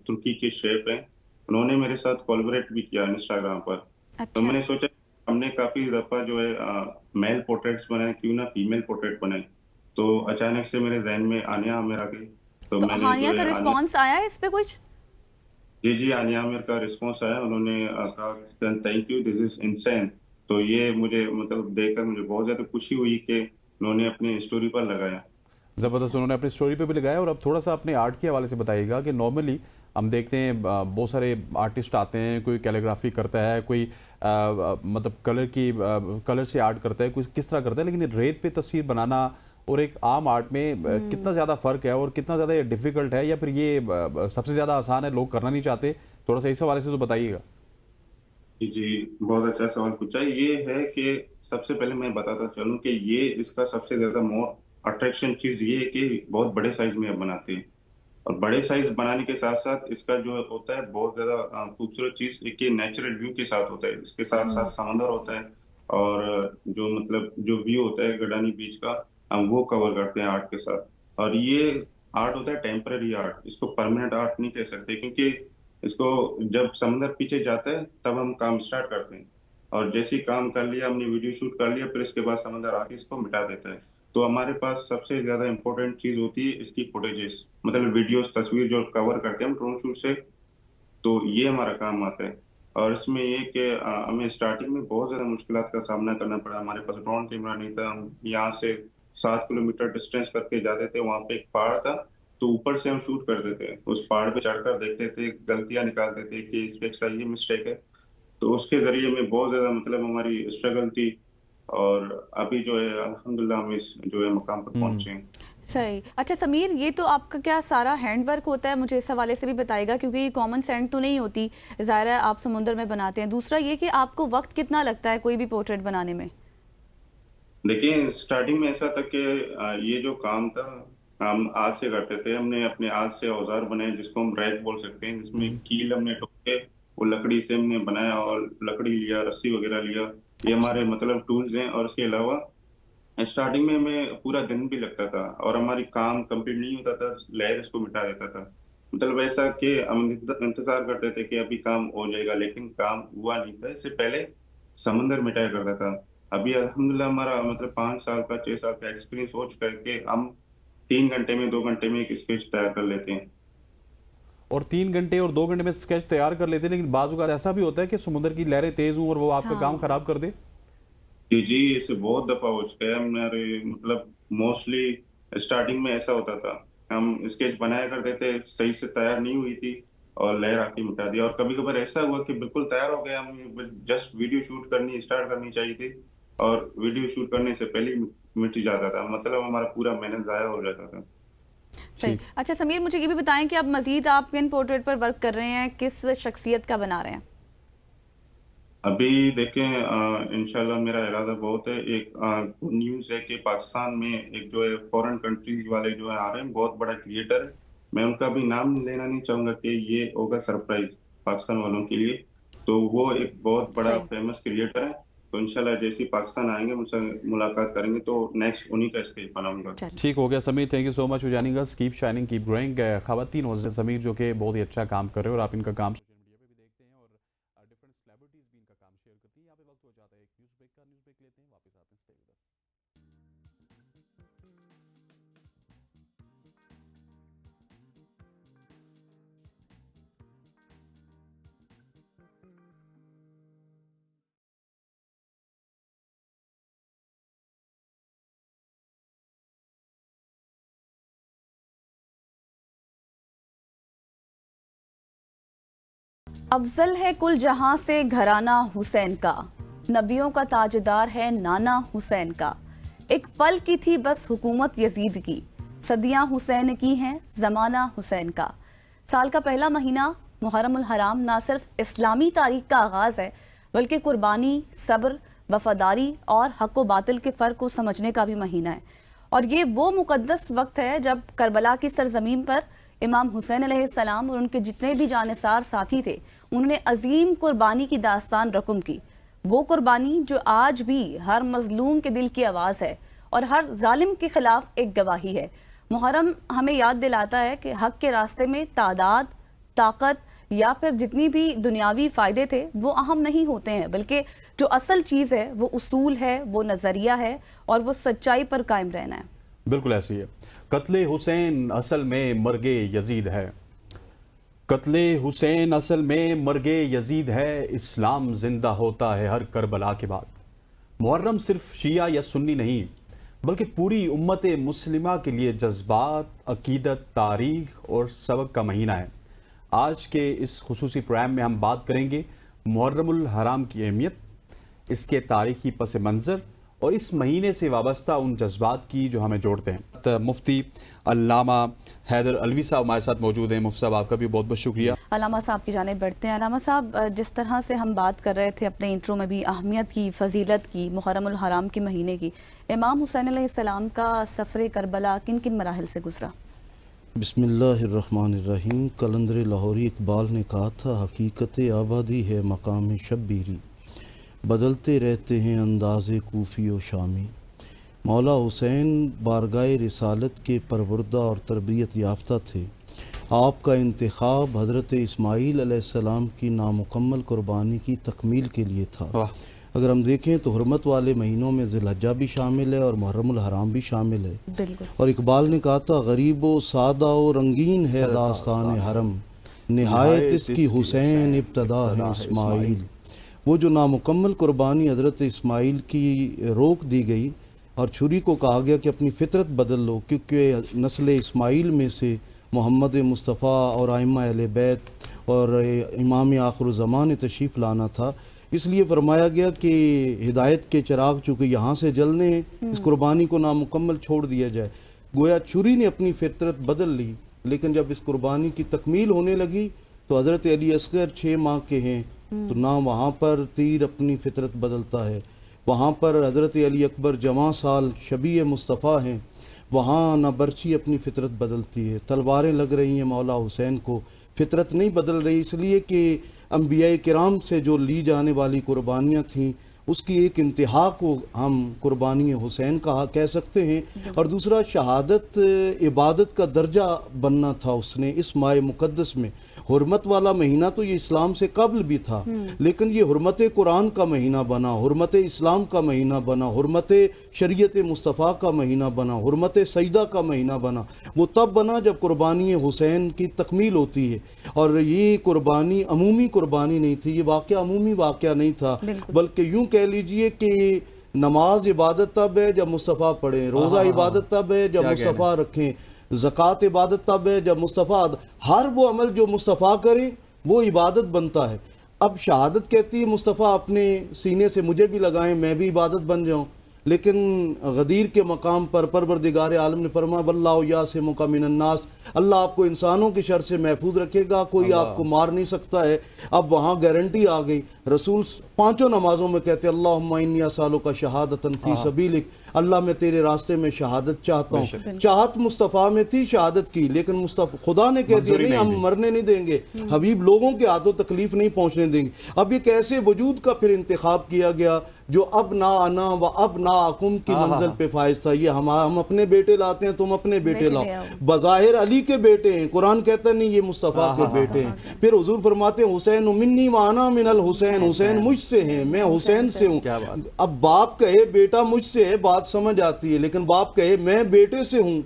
ترکی کے شیف ہیں, انہوں نے میرے ساتھ کولیبریٹ بھی کیا انسٹاگرام پر. تو میں نے سوچا ہم نے کافی دفعہ جو ہے میل پورٹریٹس بنائے, کیوں نہ فیمیل پورٹریٹ بنائے. تو اچانک سے میرے ذہن میں عانیہ عامر آ گئی. تو میں نے ہانیہ کا رسپانس آیا ہے اس پہ کچھ؟ جی عانیہ عامر کا رسپانس آیا. انہوں نے کہا thank you, this is insane. تو یہ مجھے مطلب دیکھ کر مجھے بہت زیادہ خوشی ہوئی کہ انہوں نے اپنی اسٹوری پر لگایا. زبردست, انہوں نے اپنی اسٹوری پہ بھی لگایا. اور اب تھوڑا سا اپنے آرٹ کے حوالے سے بتائیے گا کہ نارملی ہم دیکھتے ہیں بہت سارے آرٹسٹ آتے ہیں, کوئی کیلیگرافی کرتا ہے, کوئی مطلب کلر سے آرٹ کرتا ہے, کوئی کس طرح کرتا ہے, لیکن ریت پہ تصویر بنانا اور ایک عام آرٹ میں کتنا زیادہ فرق ہے, اور کتنا زیادہ یہ ڈیفیکلٹ ہے, یا پھر یہ سب سے زیادہ آسان ہے, لوگ کرنا نہیں چاہتے؟ تھوڑا سا اس حوالے سے تو بتائیے گا. جی بہت اچھا سوال پوچھا. یہ ہے کہ سب سے پہلے میں بتاتا چلوں کہ یہ اس کا سب سے زیادہ مور اٹریکشن چیز یہ ہے کہ بہت بڑے سائز میں اب بناتے ہیں, اور بڑے سائز بنانے کے ساتھ ساتھ اس کا جو ہوتا ہے بہت زیادہ خوبصورت چیز ایک نیچرل ویو کے ساتھ ہوتا ہے. اس کے ساتھ ساتھ سمندر ہوتا ہے, اور جو مطلب جو ویو ہوتا ہے گڈانی بیچ کا, ہم وہ کور کرتے ہیں آرٹ کے ساتھ. اور یہ آرٹ ہوتا ہے ٹیمپرری آرٹ, اس کو پرماننٹ آرٹ نہیں کہہ سکتے, کیونکہ اس کو جب سمندر پیچھے جاتا ہے تب ہم کام سٹارٹ کرتے ہیں, اور جیسے ہی کام کر لیا, ہم نے ویڈیو شوٹ کر لیا, پھر اس کے بعد سمندر آ کے اس کو مٹا دیتا ہے. تو ہمارے پاس سب سے زیادہ امپورٹنٹ چیز ہوتی ہے اس کی فوٹیجز, مطلب ویڈیوز, تصویر جو کور کرتے ہیں ہم ڈرون شوٹ سے, تو یہ ہمارا کام آتا ہے. اور اس میں یہ کہ ہمیں اسٹارٹنگ میں بہت زیادہ مشکلات کا سامنا کرنا پڑا. ہمارے پاس ڈرون کیمرہ نہیں تھا, ہم یہاں سے 7 کلومیٹر ڈسٹینس کر کے جاتے تھے, وہاں پہ ایک پہاڑ تھا, تو اوپر سے ہم شوٹ کرتے تھے, اس پہاڑ پہ چڑھ کر دیکھتے تھے, غلطیاں نکالتے تھے کہ اسکیچ کا یہ مسٹیک ہے. تو اس کے ذریعے میں بہت زیادہ مطلب ہماری اسٹرگل تھی, اور ابھی جو ہے الحمدللہ ہم اس جو ہے مقام پر پہنچے ہیں. صحیح. اچھا سمیر, یہ تو آپ کا کیا سارا ہینڈ ورک ہوتا ہے؟ مجھے اس حوالے سے بھی بتائے گا, کیونکہ یہ کامن سینڈ تو نہیں ہوتی, ظاہر ہے آپ سمندر میں بناتے ہیں. دوسرا یہ کہ آپ کو وقت کتنا لگتا ہے کوئی بھی پورٹریٹ بنانے میں؟ دیکھیں اسٹارٹنگ میں ایسا تھا کہ یہ جو کام تھا ہم آج سے کرتے تھے. ہم نے اپنے آج سے اوزار بنائے جس کو ہم ریک بول سکتے ہیں, جس میں کیل ہم نے ٹوک کے وہ لکڑی سے ہم نے بنایا, اور لکڑی لیا, رسی وغیرہ لیا, یہ ہمارے مطلب ٹولز ہیں. اور اس کے علاوہ اسٹارٹنگ میں ہمیں پورا دن بھی لگتا تھا, اور ہماری کام کمپلیٹ نہیں ہوتا تھا, لہر اس کو مٹا دیتا تھا. مطلب ایسا کہ ہم انتظار کرتے تھے کہ ابھی کام ہو جائے گا, لیکن کام ہوا نہیں تھا. اس سے پہلے سمندر مٹایا کرتا تھا. ابھی الحمدللہ ہمارا مطلب 5 سال کا 6 سال کا ایکسپیرینس ہو چکا ہے کہ ہم 3 گھنٹے میں 2 گھنٹے میں ایک اسکیچ تیار کر لیتے ہیں. اور 3 گھنٹے اور 2 گھنٹے میں اسکیچ تیار کر لیتے ہیں, لیکن بعض اوقات ایسا بھی ہوتا ہے کہ سمندر کی لہریں تیز ہوں اور وہ آپ کا کام خراب کر دے. جی اس سے بہت دفعہ ہو چکا ہے. ہمارے مطلب موسٹلی اسٹارٹنگ میں ایسا ہوتا تھا, ہم اسکیچ بنایا کرتے تھے, صحیح سے تیار نہیں ہوئی تھی اور لہر آ کے مٹا دیا. اور کبھی کبھار ایسا ہوا کہ بالکل تیار ہو گیا, ہم جسٹ ویڈیو شوٹ اسٹارٹ کرنی چاہیے تھی, اور ویڈیو شوٹ کرنے سے پہلے مٹ جاتا تھا. مطلب ہمارا پورا محنت ضائع ہو جاتا تھا. صحیح. اچھا سمیر، مجھے یہ بھی بتائیں کہ اب مزید آپ کن پورٹریٹ پر ورک کر رہے ہیں، کس شخصیت کا بنا رہے ہیں؟ ابھی دیکھیں انشاءاللہ میرا ارادہ بہت ہے. ایک گڈ نیوز ہے کہ پاکستان میں ایک جو ہے فورن کنٹریز والے جو ہے آ رہے ہیں، بہت بڑا کریٹر ہے. میں ان کا بھی نام لینا نہیں چاہوں گا کہ یہ ہوگا سرپرائز پاکستان والوں کے لیے. تو وہ ایک بہت بڑا فیمس کریٹر ہے. تو انشاءاللہ جیسے پاکستان آئیں گے ان سے ملاقات کریں گے تو نیکسٹ انہی کا اسٹیج بناؤں گا. ٹھیک ہو گیا Sameer, thank you so much for joining us. Keep shining, keep growing. خواتین اور سمیر جو کہ بہت ہی اچھا کام کر رہے ہیں اور آپ ان کا کام سوشل میڈیا پہ بھی دیکھتے ہیں اور ڈفرینٹ سیلیبریٹیز بھی ان کا کام شیئر کرتی ہیں. یہاں پہ وقت ہو جاتا ہے ایک نیوز بریک کا. نیوز بریک لیتے ہیں، واپس آتے ہیں. اسٹے ود اس. افضل ہے کل جہاں سے گھرانہ حسین کا، نبیوں کا تاجدار ہے نانا حسین کا. ایک پل کی تھی بس حکومت یزید کی، صدیاں حسین کی ہیں زمانہ حسین کا. سال کا پہلا مہینہ محرم الحرام نہ صرف اسلامی تاریخ کا آغاز ہے بلکہ قربانی، صبر، وفاداری اور حق و باطل کے فرق کو سمجھنے کا بھی مہینہ ہے. اور یہ وہ مقدس وقت ہے جب کربلا کی سرزمین پر امام حسین علیہ السلام اور ان کے جتنے بھی جانثار ساتھی تھے انہوں نے عظیم قربانی کی داستان رقم کی. وہ قربانی جو آج بھی ہر مظلوم کے دل کی آواز ہے اور ہر ظالم کے خلاف ایک گواہی ہے. محرم ہمیں یاد دلاتا ہے کہ حق کے راستے میں تعداد، طاقت یا پھر جتنی بھی دنیاوی فائدے تھے وہ اہم نہیں ہوتے ہیں، بلکہ جو اصل چیز ہے وہ اصول ہے، وہ نظریہ ہے اور وہ سچائی پر قائم رہنا ہے. بالکل ایسی ہے. قتل حسین اصل میں مرگ یزید ہے. قتل حسین اصل میں مرگ یزید ہے. اسلام زندہ ہوتا ہے ہر کربلا کے بعد. محرم صرف شیعہ یا سنی نہیں بلکہ پوری امت مسلمہ کے لیے جذبات، عقیدت، تاریخ اور سبق کا مہینہ ہے. آج کے اس خصوصی پروگرام میں ہم بات کریں گے محرم الحرام کی اہمیت، اس کے تاریخی پس منظر اور اس مہینے سے وابستہ ان جذبات کی جو ہمیں جوڑتے ہیں. مفتی علامہ حیدر علوی صاحب ہمارے ساتھ موجود ہیں. مفتی صاحب آپ کا بھی بہت بہت شکریہ. علامہ صاحب کی جانب بڑھتے ہیں. علامہ صاحب، جس طرح سے ہم بات کر رہے تھے اپنے انٹرو میں بھی اہمیت کی، فضیلت کی، محرم الحرام کے مہینے کی، امام حسین علیہ السلام کا سفر کربلا کن کن مراحل سے گزرا؟ بسم اللہ الرحمن الرحیم. قلندر لاہوری اقبال نے کہا تھا حقیقت آبادی ہے مقام شبیری، بدلتے رہتے ہیں انداز کوفی و شامی. مولا حسین بارگاہ رسالت کے پروردہ اور تربیت یافتہ تھے. آپ کا انتخاب حضرت اسماعیل علیہ السلام کی نامکمل قربانی کی تکمیل کے لیے تھا. اگر ہم دیکھیں تو حرمت والے مہینوں میں ذی الحجہ بھی شامل ہے اور محرم الحرام بھی شامل ہے. بالکل. اور اقبال نے کہا تھا غریب و سادہ و رنگین ہے داستان حرم، نہایت اس کی حسین ابتدا ہے اسماعیل. وہ جو نامکمل قربانی حضرت اسماعیل کی روک دی گئی اور چھری کو کہا گیا کہ اپنی فطرت بدل لو، کیونکہ نسل اسماعیل میں سے محمد مصطفیٰ اور ائمہ اہل بیت اور امام آخر الزمان نے تشریف لانا تھا. اس لیے فرمایا گیا کہ ہدایت کے چراغ چونکہ یہاں سے جلنے ہیں، اس قربانی کو نامکمل چھوڑ دیا جائے. گویا چھری نے اپنی فطرت بدل لی، لیکن جب اس قربانی کی تکمیل ہونے لگی تو حضرت علی اصغر 6 ماہ کے ہیں تو نہ وہاں پر تیر اپنی فطرت بدلتا ہے، وہاں پر حضرت علی اکبر جواں سال شبیہ مصطفیٰ ہیں، وہاں نہ برچی اپنی فطرت بدلتی ہے. تلواریں لگ رہی ہیں مولا حسین کو، فطرت نہیں بدل رہی، اس لیے کہ انبیاء کرام سے جو لی جانے والی قربانیاں تھیں اس کی ایک انتہا کو ہم قربانی حسین کہہ سکتے ہیں. اور دوسرا شہادت عبادت کا درجہ بننا تھا اس نے اس ماہ مقدس میں. حرمت والا مہینہ تو یہ اسلام سے قبل بھی تھا، لیکن یہ حرمت قرآن کا مہینہ بنا، حرمت اسلام کا مہینہ بنا، حرمت شریعت مصطفیٰ کا مہینہ بنا، حرمت سجدہ کا مہینہ بنا. وہ تب بنا جب قربانی حسین کی تکمیل ہوتی ہے. اور یہ قربانی عمومی قربانی نہیں تھی، یہ واقعہ عمومی واقعہ نہیں تھا، بلکہ یوں کہہ لیجئے کہ نماز عبادت تب ہے جب مصطفیٰ پڑھیں، روزہ عبادت تب ہے جب مصطفیٰ رکھیں، زکوٰۃ عبادت تب ہے جب مصطفیٰ، ہر وہ عمل جو مصطفیٰ کرے وہ عبادت بنتا ہے. اب شہادت کہتی ہے مصطفیٰ اپنے سینے سے مجھے بھی لگائیں میں بھی عبادت بن جاؤں، لیکن غدیر کے مقام پر پروردگار عالم نے فرمایا واللہ یعصمک من الناس، اللہ آپ کو انسانوں کی شر سے محفوظ رکھے گا، کوئی آپ کو مار نہیں سکتا ہے۔ اب وہاں گارنٹی آ گئی، رسول 5 نمازوں میں کہتے اللہم انی اسالک شہادۃ فی سبیلک، اللہ میں تیرے راستے میں شہادت چاہتا ہوں۔ چاہت مصطفیٰ میں تھی شہادت کی، لیکن خدا نے کہہ دیا نہیں، ہم مرنے نہیں دیں گے حبیب، لوگوں کے ہاتھوں تکلیف نہیں پہنچنے دیں گے۔ اب ایک ایسے وجود کا پھر انتخاب کیا گیا جو اب نا انا و اب نا اکم کی منزل پہ فائز تھا۔ یہ ہم اپنے بیٹے لاتے ہیں، تم اپنے بیٹے لاؤ، بظاہر علی کے بیٹے ہیں، قرآن کہتا نہیں یہ مصطفیٰ کے بیٹے ہیں۔ پھر حضور فرماتے ہیں حسین منی وانا من الحسین، حسین مجھ سے ہیں، میں حسین سے ہوں۔ اب باپ کہے بیٹا مجھ سے ہے بات سمجھ آتی ہے، لیکن باپ کہے میں بیٹے سے ہوں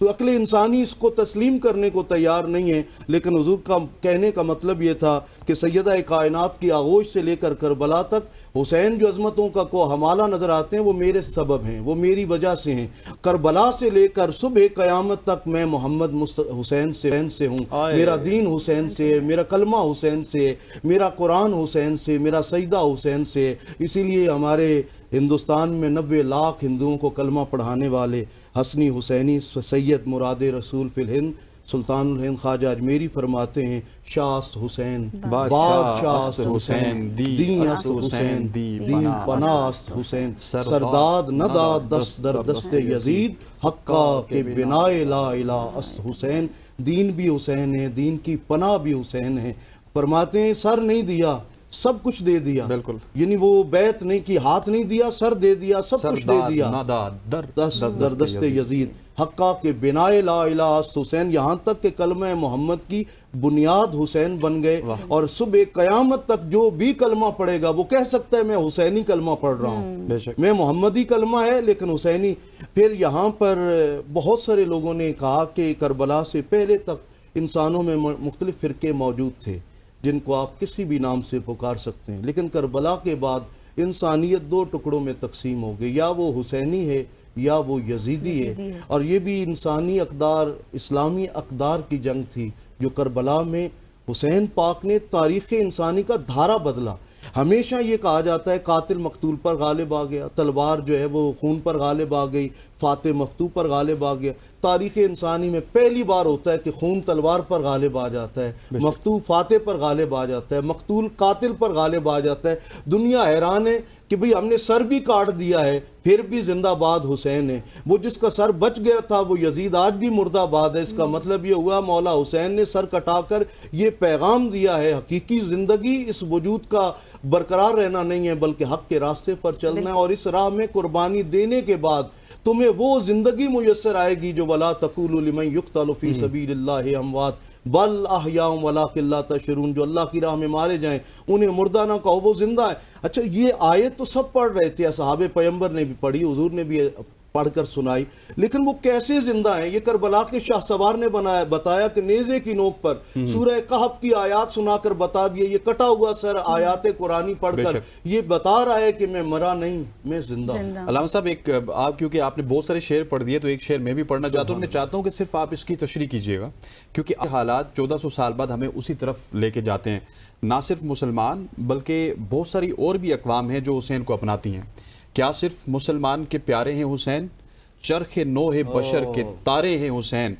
تو عقل انسانی اس کو تسلیم کرنے کو تیار نہیں ہے۔ لیکن حضور کا کہنے کا مطلب یہ تھا کہ سیدہ کائنات کی آغوش سے لے کر کربلا تک حسین جو عظمتوں کا کو حمالہ نظر آتے ہیں وہ میرے سبب ہیں، وہ میری وجہ سے ہیں۔ کربلا سے لے کر صبح قیامت تک میں محمد حسین سے ہوں، میرا دین حسین سے ہے، میرا کلمہ حسین سے ہے، میرا قرآن حسین سے، میرا سجدہ حسین سے ہے۔ اسی لیے ہمارے ہندوستان میں 90 لاکھ ہندوؤں کو کلمہ پڑھانے والے حسنی حسینی سید مراد رسول فی الہند سلطان الہند خواجہ اجمیری فرماتے ہیں شاست حسین بادشاست حسین دین است حسین دین پناست حسین سرداد نداد دست در دست یزید حقا کے بنائے لا الہ است حسین۔ دین بھی حسین ہے، دین کی پناہ بھی حسین ہے۔ فرماتے ہیں سر نہیں دیا سب کچھ دے دیا، بالکل، یعنی وہ بیعت نہیں کی، ہاتھ نہیں دیا سر دے دیا، سب کچھ دے دیا، دست در دست یزید حقا کے بنائے لا الہ است حسین، یہاں تک کہ کلمہ محمد کی بنیاد حسین بن گئے۔ اور صبح قیامت تک جو بھی کلمہ پڑھے گا وہ کہہ سکتا ہے میں حسینی کلمہ پڑھ رہا ہوں، میں محمدی کلمہ ہے لیکن حسینی۔ پھر یہاں پر بہت سارے لوگوں نے کہا کہ کربلا سے پہلے تک انسانوں میں مختلف فرقے موجود تھے جن کو آپ کسی بھی نام سے پکار سکتے ہیں، لیکن کربلا کے بعد انسانیت 2 ٹکڑوں میں تقسیم ہو گئی، یا وہ حسینی ہے یا وہ یزیدی ہے۔ اور یہ بھی انسانی اقدار، اسلامی اقدار کی جنگ تھی جو کربلا میں حسین پاک نے تاریخ انسانی کا دھارا بدلا۔ ہمیشہ یہ کہا جاتا ہے قاتل مقتول پر غالب آ گیا، تلوار جو ہے وہ خون پر غالب آ گئی، فاتح مفتوح پر غالب آ گیا۔ تاریخ انسانی میں پہلی بار ہوتا ہے کہ خون تلوار پر غالب آ جاتا ہے، مفتوح فاتح پر غالب آ جاتا ہے، مقتول قاتل پر غالب آ جاتا ہے۔ دنیا حیران ہے کہ بھئی ہم نے سر بھی کاٹ دیا ہے پھر بھی زندہ باد حسین ہے، وہ جس کا سر بچ گیا تھا وہ یزید آج بھی مردہ باد ہے۔ اس کا مطلب یہ ہوا مولا حسین نے سر کٹا کر یہ پیغام دیا ہے حقیقی زندگی اس وجود کا برقرار رہنا نہیں ہے بلکہ حق کے راستے پر چلنا ہے، اور اس راہ میں قربانی دینے کے بعد تمہیں وہ زندگی میسر آئے گی جو وَلَا تَقُولُوا لِمَنْ يُقْتَلُ فِي سَبِيلِ اللَّهِ أَمْوَاتٌ بل احیاء ولیکن لا تشعرون، جو اللہ کی راہ میں مارے جائیں انہیں مردہ نہ کہو وہ زندہ ہے۔ اچھا یہ آیت تو سب پڑھ رہے تھے، اصحاب پیغمبر نے بھی پڑھی، حضور نے بھی پڑھ کر سنائی، لیکن وہ کیسے زندہ ہیں؟ یہ کربلا کے شاہ سوار نے بتایا کہ نیزے کی نوک پر سورہ کہف کی آیات سنا کر بتا دیے، یہ کٹا ہوا سر آیات قرآنی پڑھ کر یہ بتا رہا ہے کہ میں مرا نہیں، میں زندہ ہوں۔ علامہ صاحب ایک آپ کیونکہ آپ نے بہت سارے شعر پڑھ دیے تو ایک شعر میں بھی پڑھنا چاہتا ہوں، میں چاہتا ہوں کہ صرف آپ اس کی تشریح کیجئے گا کیونکہ حالات 1400 سال بعد ہمیں اسی طرف لے کے جاتے ہیں۔ نہ صرف مسلمان بلکہ بہت ساری اور بھی اقوام ہیں جو حسین کو اپناتی ہیں۔ کیا صرف مسلمان کے پیارے ہیں حسین؟ چرخ نوح بشر کے تارے ہیں حسین۔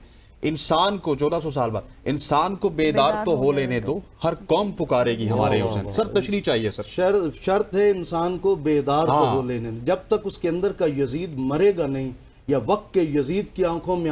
انسان کو 1400 سال بعد انسان کو بیدار تو ہو لینے دو، ہر قوم پکارے گی ہمارے حسین۔ سر تشریح چاہیے سر۔ شرط ہے انسان کو بیدار تو ہو لینے، جب تک اس کے اندر کا یزید مرے گا نہیں، یا وقت کے یزید کی آنکھوں میں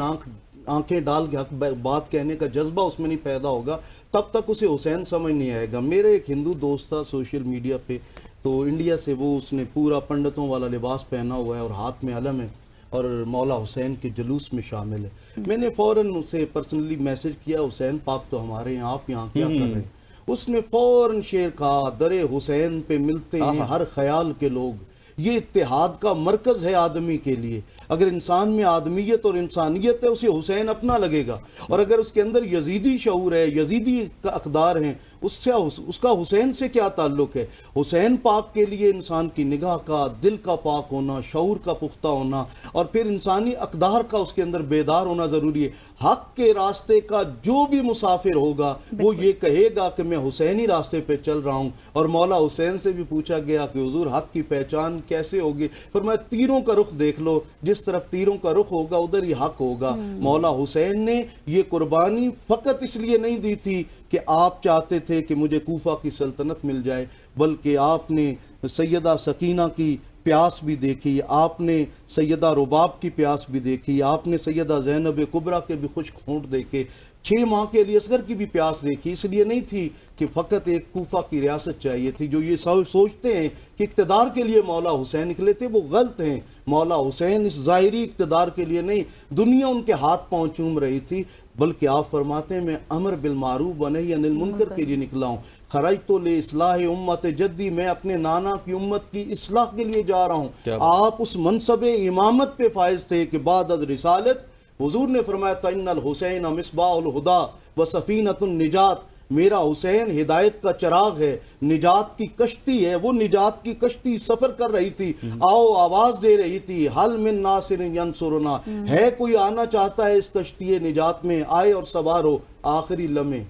آنکھیں ڈال کے حق بات کہنے کا جذبہ اس میں نہیں پیدا ہوگا، تب تک اسے حسین سمجھ نہیں آئے گا۔ میرے ایک ہندو دوست تھا سوشل میڈیا پہ، تو انڈیا سے وہ اس نے پورا پنڈتوں والا لباس پہنا ہوا ہے اور ہاتھ میں علم ہے اور مولا حسین کے جلوس میں شامل ہے۔ میں نے فوراً اسے پرسنلی میسج کیا حسین پاک تو ہمارے ہیں، آپ یہاں کیا کر رہے ہیں؟ اس نے فوراً شعر کہا در حسین پہ ملتے ہیں ہر خیال کے لوگ، یہ اتحاد کا مرکز ہے آدمی کے لیے۔ اگر انسان میں آدمیت اور انسانیت ہے اسے حسین اپنا لگے گا، اور اگر اس کے اندر یزیدی شعور ہے، یزیدی اقدار ہیں، اس کا حسین سے کیا تعلق ہے؟ حسین پاک کے لیے انسان کی نگاہ کا، دل کا پاک ہونا، شعور کا پختہ ہونا اور پھر انسانی اقدار کا اس کے اندر بیدار ہونا ضروری ہے۔ حق کے راستے کا جو بھی مسافر ہوگا وہ یہ کہے گا کہ میں حسینی راستے پہ چل رہا ہوں۔ اور مولا حسین سے بھی پوچھا گیا کہ حضور حق کی پہچان کیسے ہوگی؟ فرمایا تیروں کا رخ دیکھ لو، جس طرف تیروں کا رخ ہوگا ادھر ہی حق ہوگا۔ مولا حسین نے یہ قربانی فقط اس لیے نہیں دی تھی کہ آپ چاہتے تھے کہ مجھے کوفہ کی سلطنت مل جائے، بلکہ آپ نے سیدہ سکینہ کی پیاس بھی دیکھی، آپ نے سیدہ رباب کی پیاس بھی دیکھی، آپ نے سیدہ زینب کبریٰ کے بھی خشک ہونٹ دیکھے، 6 ماہ کے علی اصغر کی بھی پیاس دیکھی۔ اس لیے نہیں تھی کہ فقط ایک کوفہ کی ریاست چاہیے تھی۔ جو یہ سوچتے ہیں کہ اقتدار کے لیے مولا حسین نکلے تھے وہ غلط ہیں۔ مولا حسین اس ظاہری اقتدار کے لیے نہیں، دنیا ان کے ہاتھ پاؤں چوم رہی تھی، بلکہ آپ فرماتے ہیں میں امر بالمعروف و نہی عن المنکر کے لیے نکلا ہوں۔ خرجت لاصلاح امت جدی، میں اپنے نانا کی امت کی اصلاح کے لیے جا رہا ہوں۔ آپ اس منصب امامت پہ فائز تھے کہ بعد از رسالت حضور نے فرمایا تَإِنَّ الْحُسَيْنَ مِصْبَاحُ الْهُدَى وَسَفِينَةُ النِّجَاةِ، میرا حسین ہدایت کا چراغ ہے، نجات کی کشتی ہے۔ وہ نجات کی کشتی سفر کر رہی تھی، آؤ آواز دے رہی تھی، حل من ناصر ینصرنا، ہے کوئی آنا چاہتا ہے اس کشتی نجات میں، آئے اور سوار ہو۔ آخری لمحے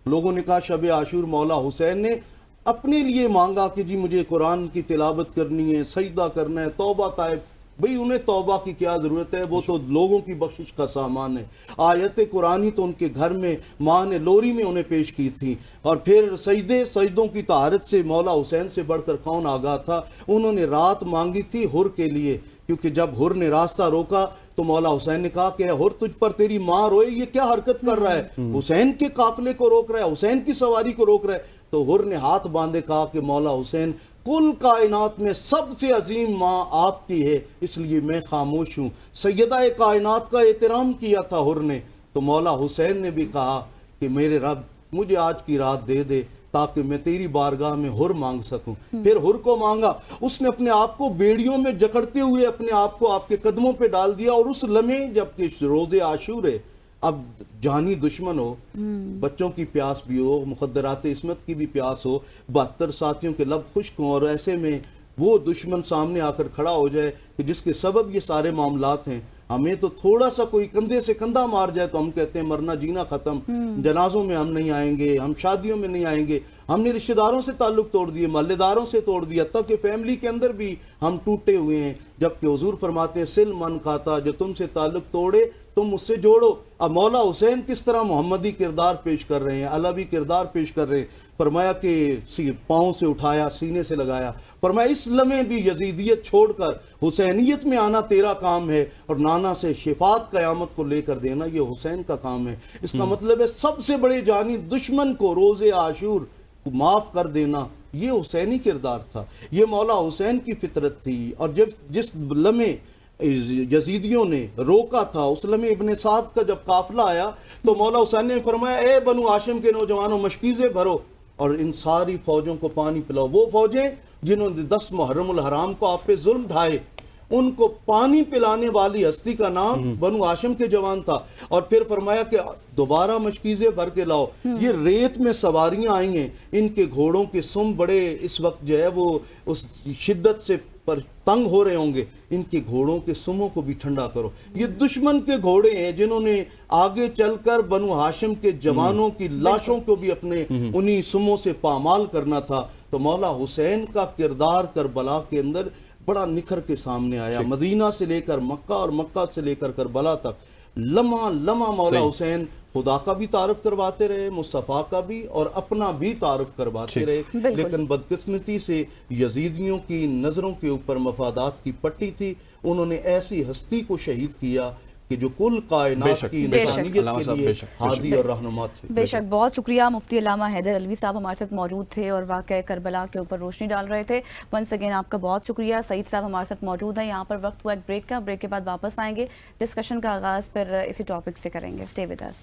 لوگوں نے کہا شب عاشور مولا حسین نے اپنے لیے مانگا کہ جی مجھے قرآن کی تلاوت کرنی ہے، سجدہ کرنا ہے، توبہ طائب۔ بھئی انہیں توبہ کی کیا ضرورت ہے، وہ تو لوگوں کی بخشش کا سامان ہے۔ آیت قرآنی تو ان کے گھر میں ماں نے لوری میں انہیں پیش کی تھی، اور پھر سجدوں کی طہارت سے مولا حسین سے بڑھ کر کون آگاہ تھا؟ انہوں نے رات مانگی تھی حر کے لیے، کیونکہ جب حر نے راستہ روکا تو مولا حسین نے کہا کہ حر تجھ پر تیری ماں روئے، یہ کیا حرکت کر رہا ہے؟ حسین کے قافلے کو روک رہا ہے، حسین کی سواری کو روک رہا ہے۔ تو حر نے ہاتھ باندھے کہا کہ مولا حسین کل کائنات میں سب سے عظیم ماں آپ کی ہے، اس لیے میں خاموش ہوں۔ سیدہ کائنات کا احترام کیا تھا حر نے، تو مولا حسین نے بھی کہا کہ میرے رب مجھے آج کی رات دے دے تاکہ میں تیری بارگاہ میں حر مانگ سکوں۔ پھر حر کو مانگا، اس نے اپنے آپ کو بیڑیوں میں جکڑتے ہوئے اپنے آپ کو آپ کے قدموں پہ ڈال دیا، اور اس لمحے جبکہ روز عاشور ہے، اب جانی دشمن ہو، بچوں کی پیاس بھی ہو، مخدرات عصمت کی بھی پیاس ہو، 72 ساتھیوں کے لب خشک ہوں، اور ایسے میں وہ دشمن سامنے آ کر کھڑا ہو جائے کہ جس کے سبب یہ سارے معاملات ہیں۔ ہمیں تو تھوڑا سا کوئی کندھے سے کندھا مار جائے تو ہم کہتے ہیں مرنا جینا ختم، جنازوں میں ہم نہیں آئیں گے، ہم شادیوں میں نہیں آئیں گے، ہم نے رشتہ داروں سے تعلق توڑ دیے، محلے داروں سے توڑ دیا، حتیٰ کہ فیملی کے اندر بھی ہم ٹوٹے ہوئے ہیں، جبکہ حضور فرماتے ہیں سل من کھاتا، جو تم سے تعلق توڑے تم اس سے جوڑو۔ اب مولا حسین کس طرح محمدی کردار پیش کر رہے ہیں، علوی کردار پیش کر رہے ہیں؟ فرمایا کہ پاؤں سے اٹھایا، سینے سے لگایا، فرمایا اس لمحے بھی یزیدیت چھوڑ کر حسینیت میں آنا تیرا کام ہے، اور نانا سے شفاعت قیامت کو لے کر دینا یہ حسین کا کام ہے۔ اس کا مطلب ہے سب سے بڑے جانی دشمن کو روز عاشور معاف کر دینا یہ حسینی کردار تھا، یہ مولا حسین کی فطرت تھی۔ اور جس لمحے یزیدیوں نے روکا تھا، اس لمحے ابن سعد کا جب قافلہ آیا تو مولا حسین نے فرمایا اے بنو ہاشم کے نوجوانوں مشکیزیں بھرو اور ان ساری فوجوں کو پانی پلاؤ۔ وہ فوجیں جنہوں نے 10 محرم الحرام کو آپ پہ ظلم ڈھائے، ان کو پانی پلانے والی ہستی کا نام بنو ہاشم کے جوان تھا۔ اور پھر فرمایا کہ دوبارہ مشکیزیں بھر کے لاؤ، یہ ریت میں سواریاں آئی ہیں، ان کے گھوڑوں کے سم بڑے اس وقت جو ہے وہ اس شدت سے پر تنگ ہو رہے ہوں گے، ان کے گھوڑوں کے سموں کو بھی ٹھنڈا کرو۔ یہ دشمن کے گھوڑے ہیں جنہوں نے آگے چل کر بنو ہاشم کے جوانوں کی لاشوں کو بھی اپنے انہی سموں سے پامال کرنا تھا۔ تو مولا حسین کا کردار کربلا کے اندر بڑا نکھر کے سامنے آیا، مدینہ سے لے کر مکہ اور مکہ سے لے کر کربلا تک لمحہ لمحہ مولا حسین خدا کا بھی تعارف کرواتے رہے، مصطفیٰ کا بھی، اور اپنا بھی تعارف کرواتے رہے۔ لیکن بدقسمتی سے یزیدیوں کی نظروں کے اوپر مفادات کی پٹی تھی، انہوں نے ایسی ہستی کو شہید کیا کہ جو کل کائنات کی انسانیت کے لیے ہادی اور رہنما تھے۔ بے شک، بہت شکریہ مفتی علامہ حیدر علوی صاحب ہمارے ساتھ موجود تھے اور واقعہ کربلا کے اوپر روشنی ڈال رہے تھے۔ ونس اگین آپ کا بہت شکریہ۔ سعید صاحب ہمارے ساتھ موجود ہیں، یہاں پر وقت ہوا ایک بریک کا، بریک کے بعد واپس آئیں گے، ڈسکشن کا آغاز پھر اسی ٹاپک سے کریں گے۔ Stay with us.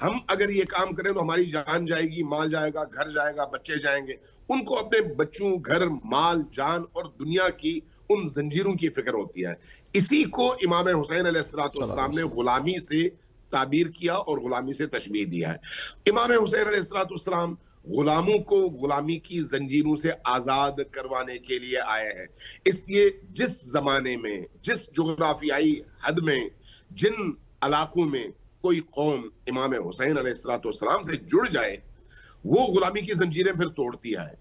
ہم اگر یہ کام کریں تو ہماری جان جائے گی, مال جائے گا, گھر جائے گا, بچے جائیں گے. ان کو اپنے بچوں, گھر, مال, جان اور دنیا کی ان زنجیروں کی فکر ہوتی ہے. اسی کو امام حسین علیہ السلام نے غلامی سے تعبیر کیا اور غلامی سے تشبیہ دیا ہے. امام حسین علیہ السلام غلاموں کو غلامی کی زنجیروں سے آزاد کروانے کے لیے آئے ہیں. اس لیے جس زمانے میں, جس جغرافیائی حد میں, جن علاقوں میں کوئی قوم امام حسین علیہ السلام سے جڑ جائے, وہ غلامی کی زنجیریں پھر توڑتی ہے,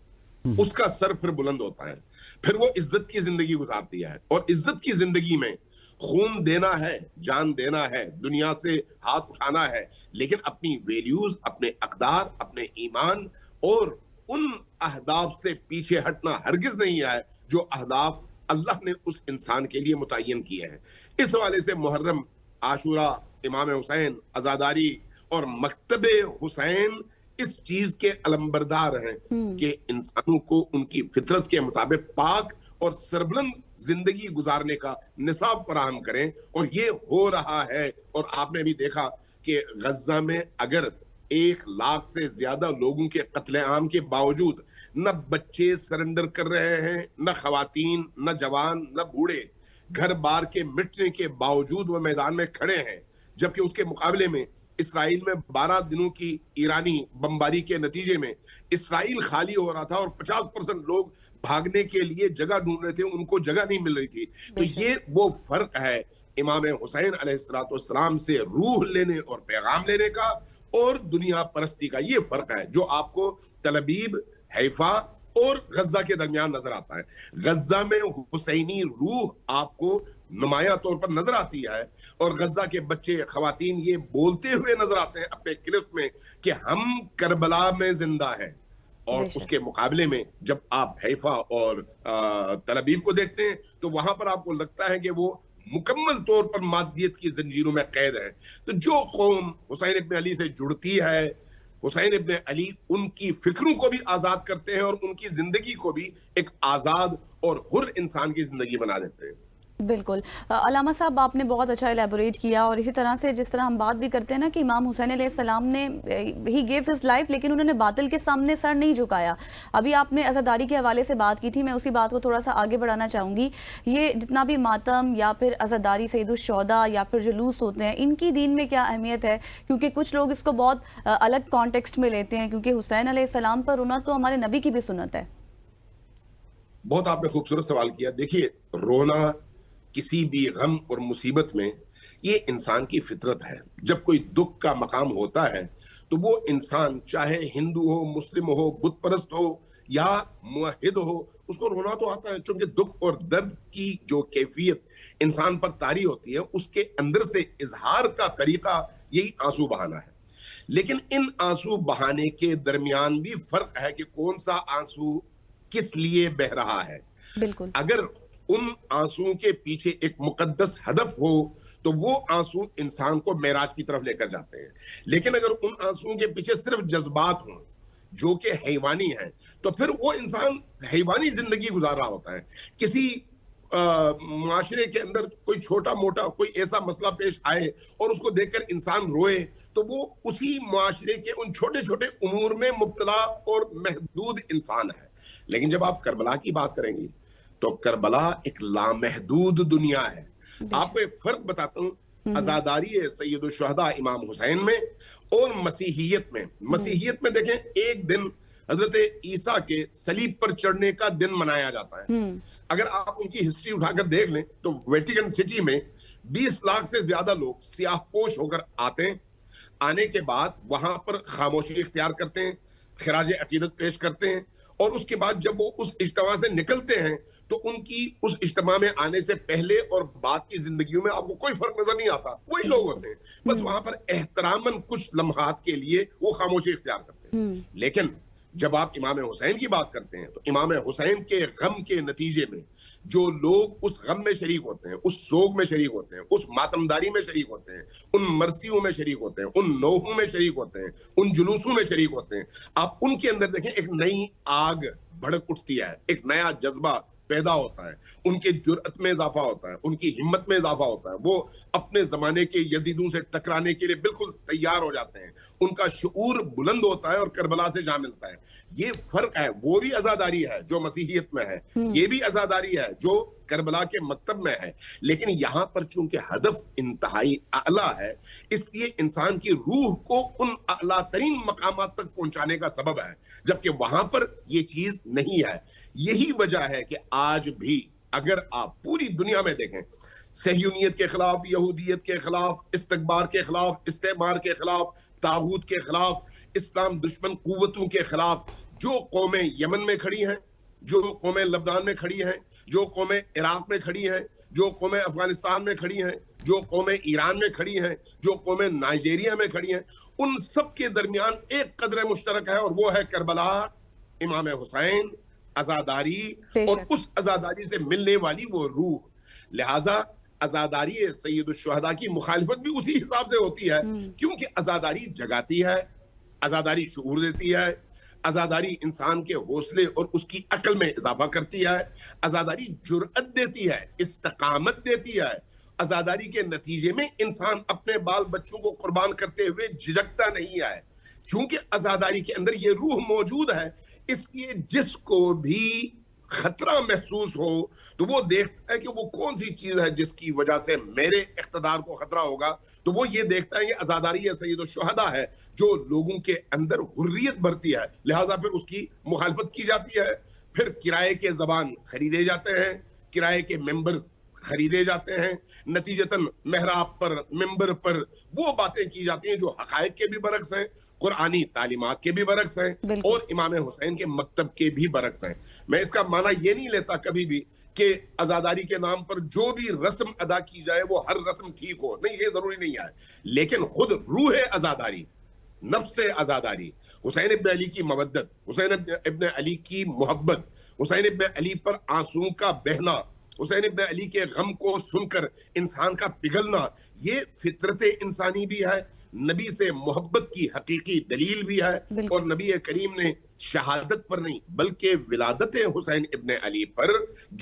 اس کا سر پھر بلند ہوتا ہے, پھر وہ عزت کی زندگی گزارتی ہے. اور عزت کی زندگی میں خون دینا ہے, جان دینا ہے, دنیا سے ہاتھ اٹھانا ہے, لیکن اپنی ویلیوز, اپنے اقدار, اپنے ایمان اور ان اہداف سے پیچھے ہٹنا ہرگز نہیں ہے جو اہداف اللہ نے اس انسان کے لیے متعین کیے ہیں. اس حوالے سے محرم, عاشورہ, امام حسین, عزاداری اور مکتب حسین اس چیز کے علمبردار ہیں کہ انسانوں کو ان کی فطرت کے مطابق پاک اور سربلند زندگی گزارنے کا نصاب فراہم کریں. اور یہ ہو رہا ہے. اور آپ نے بھی دیکھا کہ غزہ میں اگر 1 لاکھ سے زیادہ لوگوں کے قتل عام کے باوجود نہ بچے سرنڈر کر رہے ہیں, نہ خواتین, نہ جوان, نہ بوڑھے, گھر بار کے مٹنے کے باوجود وہ میدان میں کھڑے ہیں, جبکہ اس کے مقابلے میں اسرائیل میں 12 دنوں کی ایرانی بمباری کے نتیجے میں اسرائیل خالی ہو رہا تھا اور 50% لوگ بھاگنے کے لیے جگہ ڈھونڈ رہے تھے, ان کو جگہ نہیں مل رہی تھی. تو یہ وہ فرق ہے امام حسین علیہ السلام سے روح لینے اور پیغام لینے کا اور دنیا پرستی کا. یہ فرق ہے جو آپ کو تل ابیب, حیفا اور غزہ کے درمیان نظر آتا ہے. غزہ میں حسینی روح آپ کو نمایاں طور پر نظر آتی ہے, اور غزہ کے بچے, خواتین یہ بولتے ہوئے نظر آتے ہیں اپنے کلپ میں کہ ہم کربلا میں زندہ ہیں. اور اس کے مقابلے میں جب آپ حیفا اور تل ابیب کو دیکھتے ہیں تو وہاں پر آپ کو لگتا ہے کہ وہ مکمل طور پر مادیت کی زنجیروں میں قید ہے. تو جو قوم حسین ابن علی سے جڑتی ہے, حسین ابن علی ان کی فکروں کو بھی آزاد کرتے ہیں اور ان کی زندگی کو بھی ایک آزاد اور حر انسان کی زندگی بنا دیتے ہیں. بالکل. علامہ صاحب آپ نے بہت اچھا ایلیبوریٹ کیا, اور اسی طرح سے جس طرح ہم بات بھی کرتے ہیں نا کہ امام حسین علیہ السلام نے ہی گیو ہز لائف, لیکن انہوں نے باطل کے سامنے سر نہیں جھکایا. ابھی آپ نے عزاداری کے حوالے سے بات کی تھی, میں اسی بات کو تھوڑا سا آگے بڑھانا چاہوں گی. یہ جتنا بھی ماتم یا پھر عزاداری سید الشہداء یا پھر جلوس ہوتے ہیں, ان کی دین میں کیا اہمیت ہے؟ کیونکہ کچھ لوگ اس کو بہت الگ کانٹیکسٹ میں لیتے ہیں, کیونکہ حسین علیہ السلام پر رونا تو ہمارے نبی کی بھی سنت ہے. بہت آپ نے خوبصورت سوال کیا. دیکھیے, رونا کسی بھی غم اور مصیبت میں یہ انسان کی فطرت ہے. جب کوئی دکھ کا مقام ہوتا ہے تو وہ انسان چاہے ہندو ہو, مسلم ہو, بت پرست ہو یا موحد ہو, اس کو رونا تو آتا ہے. چونکہ دکھ اور درد کی جو کیفیت انسان پر طاری ہوتی ہے, اس کے اندر سے اظہار کا طریقہ یہی آنسو بہانا ہے. لیکن ان آنسو بہانے کے درمیان بھی فرق ہے کہ کون سا آنسو کس لیے بہ رہا ہے. بالکل. اگر ان آنسوؤں کے پیچھے ایک مقدس ہدف ہو تو وہ آنسو انسان کو معراج کی طرف لے کر جاتے ہیں. لیکن اگر ان آنسوؤں کے پیچھے صرف جذبات ہوں جو کہ حیوانی ہیں, تو پھر وہ انسان حیوانی زندگی گزار رہا ہوتا ہے. کسی معاشرے کے اندر کوئی چھوٹا موٹا کوئی ایسا مسئلہ پیش آئے اور اس کو دیکھ کر انسان روئے, تو وہ اسی معاشرے کے ان چھوٹے چھوٹے امور میں مبتلا اور محدود انسان ہے. لیکن جب آپ کربلا کی بات کریں گی تو کربلا ایک لامحدود دنیا ہے. آپ کو ایک فرق بتاتا ہوں, عزاداری ہے سید الشہداء امام حسین میں اور مسیحیت میں. مسیحیت میں دیکھیں, ایک دن حضرت عیسیٰ کے صلیب پر چڑھنے کا دن منایا جاتا ہے. اگر آپ ان کی ہسٹری اٹھا کر دیکھ لیں تو ویٹیکن سٹی میں 20 لاکھ سے زیادہ لوگ سیاہ پوش ہو کر آتے ہیں. آنے کے بعد وہاں پر خاموشی اختیار کرتے ہیں, خراج عقیدت پیش کرتے ہیں, اور اس کے بعد جب وہ اس اجتماع سے نکلتے ہیں تو ان کی اس اجتماع میں آنے سے پہلے اور بعد کی زندگیوں میں آپ کو کوئی فرق نظر نہیں آتا. وہی لوگ ہوتے ہیں, بس وہاں پر احتراماً کچھ لمحات کے لیے وہ خاموشی اختیار کرتے ہیں. لیکن جب آپ امام حسین کی بات کرتے ہیں تو امام حسین کے غم کے نتیجے میں جو لوگ اس غم میں شریک ہوتے ہیں, اس سوگ میں شریک ہوتے ہیں, اس ماتمداری میں شریک ہوتے ہیں, ان مرثیوں میں شریک ہوتے ہیں, ان نوحوں میں شریک ہوتے ہیں, ان جلوسوں میں شریک ہوتے ہیں, آپ ان کے اندر دیکھیں ایک نئی آگ بھڑک اٹھتی ہے, ایک نیا جذبہ پیدا ہوتا ہے, ان کے جرأت میں اضافہ ہوتا ہے, ان کی ہمت میں اضافہ ہوتا ہے, وہ اپنے زمانے کے یزیدوں سے ٹکرانے کے لیے بالکل تیار ہو جاتے ہیں, ان کا شعور بلند ہوتا ہے اور کربلا سے جا ملتا ہے. یہ فرق ہے, وہ بھی عزاداری ہے جو مسیحیت میں ہے, یہ بھی عزاداری ہے جو کربلا کے مکتب میں ہے, لیکن یہاں پر چونکہ ہدف انتہائی اعلیٰ ہے, اس لیے انسان کی روح کو ان اعلیٰ ترین مقامات تک پہنچانے کا سبب ہے, جبکہ وہاں پر یہ چیز نہیں ہے. یہی وجہ ہے کہ آج بھی اگر آپ پوری دنیا میں دیکھیں, صہیونیت کے خلاف, یہودیت کے خلاف, استکبار کے خلاف, استعمار کے خلاف, طاغوت کے خلاف, اسلام دشمن قوتوں کے خلاف جو قومیں یمن میں کھڑی ہیں, جو قومیں لبنان میں کھڑی ہیں, جو قومیں عراق میں کھڑی ہیں, جو قومیں افغانستان میں کھڑی ہیں, جو قومیں ایران میں کھڑی ہیں, جو قومیں نائجیریا میں کھڑی ہیں, ان سب کے درمیان ایک قدر مشترک ہے, اور وہ ہے کربلا, امام حسین, عزاداری, اور اس عزاداری سے ملنے والی وہ روح. لہٰذا عزاداری سید الشہداء کی مخالفت بھی اسی حساب سے ہوتی ہے, کیونکہ عزاداری جگاتی ہے, عزاداری شعور دیتی ہے, عزاداری انسان کے حوصلے اور اس کی عقل میں اضافہ کرتی ہے, عزاداری جرأت دیتی ہے, استقامت دیتی ہے. عزاداری کے نتیجے میں انسان اپنے بال بچوں کو قربان کرتے ہوئے جھجکتا نہیں ہے, کیونکہ عزاداری کے اندر یہ روح موجود ہے. اس لیے جس کو بھی خطرہ محسوس ہو تو وہ دیکھتا ہے کہ وہ کون سی چیز ہے جس کی وجہ سے میرے اقتدار کو خطرہ ہوگا, تو وہ یہ دیکھتا ہے کہ عزاداری سید الشہداء ہے جو لوگوں کے اندر حریت بھرتی ہے, لہٰذا پھر اس کی مخالفت کی جاتی ہے. پھر کرائے کے زبان خریدے جاتے ہیں, کرائے کے ممبرز خریدے جاتے ہیں, نتیجتاً محراب پر, ممبر پر وہ باتیں کی جاتی ہیں جو حقائق کے بھی برعکس ہیں, قرآنی تعلیمات کے بھی برعکس ہیں, اور امام حسین کے مکتب کے بھی برعکس ہیں. میں اس کا معنی یہ نہیں لیتا کبھی بھی کہ عزاداری کے نام پر جو بھی رسم ادا کی جائے وہ ہر رسم ٹھیک ہو, نہیں, یہ ضروری نہیں ہے, لیکن خود روح عزاداری, نفس عزاداری, حسین ابن علی کی مودت, حسین ابن علی کی محبت, حسین ابن علی پر آنسوں کا بہنا, حسین ابن علی کے غم کو سن کر انسان کا پگھلنا, یہ فطرت انسانی بھی ہے, نبی سے محبت کی حقیقی دلیل بھی ہے. اور نبی کریم نے شہادت پر نہیں بلکہ ولادت حسین ابن علی پر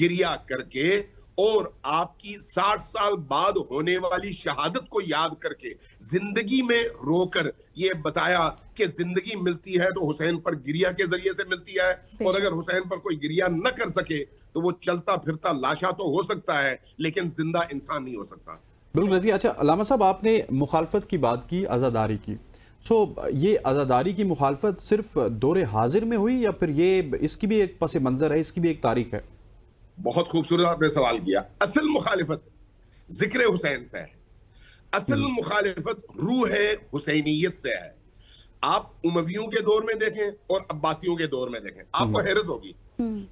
گریہ کر کے اور آپ کی 60 سال بعد ہونے والی شہادت کو یاد کر کے زندگی میں رو کر یہ بتایا کہ زندگی ملتی ہے تو حسین پر گریہ کے ذریعے سے ملتی ہے, اور اگر حسین پر کوئی گریہ نہ کر سکے تو وہ چلتا پھرتا لاشا تو ہو سکتا ہے لیکن زندہ انسان نہیں ہو سکتا. بالکل رضی. اچھا علامہ صاحب, آپ نے مخالفت کی بات کی عزاداری کی, یہ عزاداری کی مخالفت صرف دور حاضر میں ہوئی یا پھر یہ اس کی بھی ایک پس منظر ہے, اس کی بھی ایک تاریخ ہے؟ بہت خوبصورت آپ نے سوال کیا. اصل مخالفت ذکر حسین سے ہے, اصل مخالفت روح حسینیت سے ہے. آپ امویوں کے دور میں دیکھیں اور عباسیوں کے دور میں دیکھیں, آپ کو حیرت ہوگی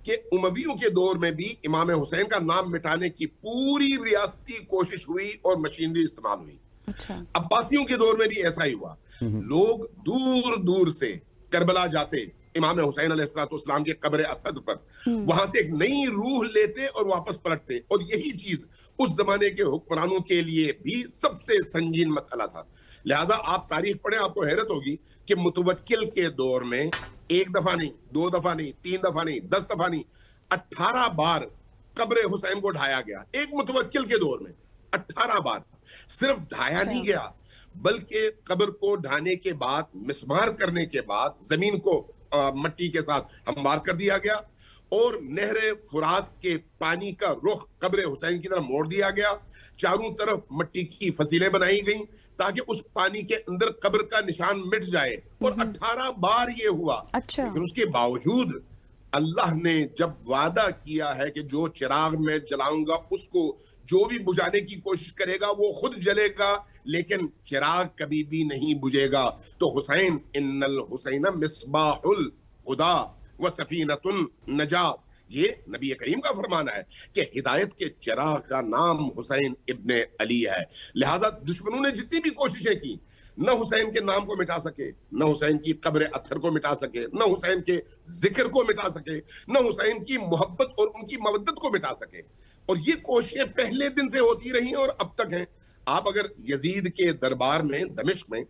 کہ امویوں کے دور میں بھی امام حسین کا نام مٹانے کی پوری ریاستی کوشش ہوئی اور مشینری استعمال ہوئی. عباسیوں کے دور میں بھی ایسا ہی ہوا. لوگ دور دور سے کربلا جاتے امام حسین علیہ السلام کے قبر اطہر پر, وہاں سے ایک نئی روح لیتے اور واپس پلٹتے, اور یہی چیز اس زمانے کے حکمرانوں کے لیے بھی سب سے سنگین مسئلہ تھا. لہٰذا آپ تاریخ پڑھیں, آپ کو حیرت ہوگی کہ متوکل کے دور میں 1 دفعہ نہیں, 2 دفعہ نہیں, 3 دفعہ نہیں, 10 دفعہ نہیں, 18 بار قبر حسین کو ڈھایا گیا. ایک متوکل کے دور میں 18 بار. صرف ڈھایا نہیں گیا بلکہ قبر کو ڈھانے کے بعد, مسمار کرنے کے بعد زمین کو مٹی کے ساتھ ہموار کر دیا گیا, اور نہر فرات کے پانی کا رخ قبر حسین کی طرف موڑ دیا گیا. چاروں طرف مٹی کی فصیلیں بنائی گئیں تاکہ اس پانی کے اندر قبر کا نشان مٹ جائے, اور 18 بار یہ ہوا. لیکن اس کے باوجود اللہ نے جب وعدہ کیا ہے کہ جو چراغ میں جلاؤں گا اس کو جو بھی بجھانے کی کوشش کرے گا وہ خود جلے گا, لیکن چراغ کبھی بھی نہیں بجھے گا. تو حسین, ان الحسین مصباح الہدی و سفینۃ النجات, یہ نبی کریم کا فرمانا ہے کہ ہدایت کے چراغ کا نام حسین ابن علی ہے. لہٰذا دشمنوں نے جتنی بھی کوششیں کی, نہ حسین کے نام کو مٹا سکے, نہ حسین کی قبر اطہر کو مٹا سکے, نہ حسین کے ذکر کو مٹا سکے, نہ حسین کی محبت اور ان کی مودت کو مٹا سکے. اور یہ کوششیں پہلے دن سے ہوتی رہی اور اب تک ہیں. آپ اگر یزید کے دربار میں دمشق میں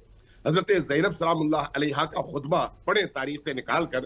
حضرت زینب سلام اللہ علیہا کا خطبہ پڑھیں تاریخ سے نکال کر,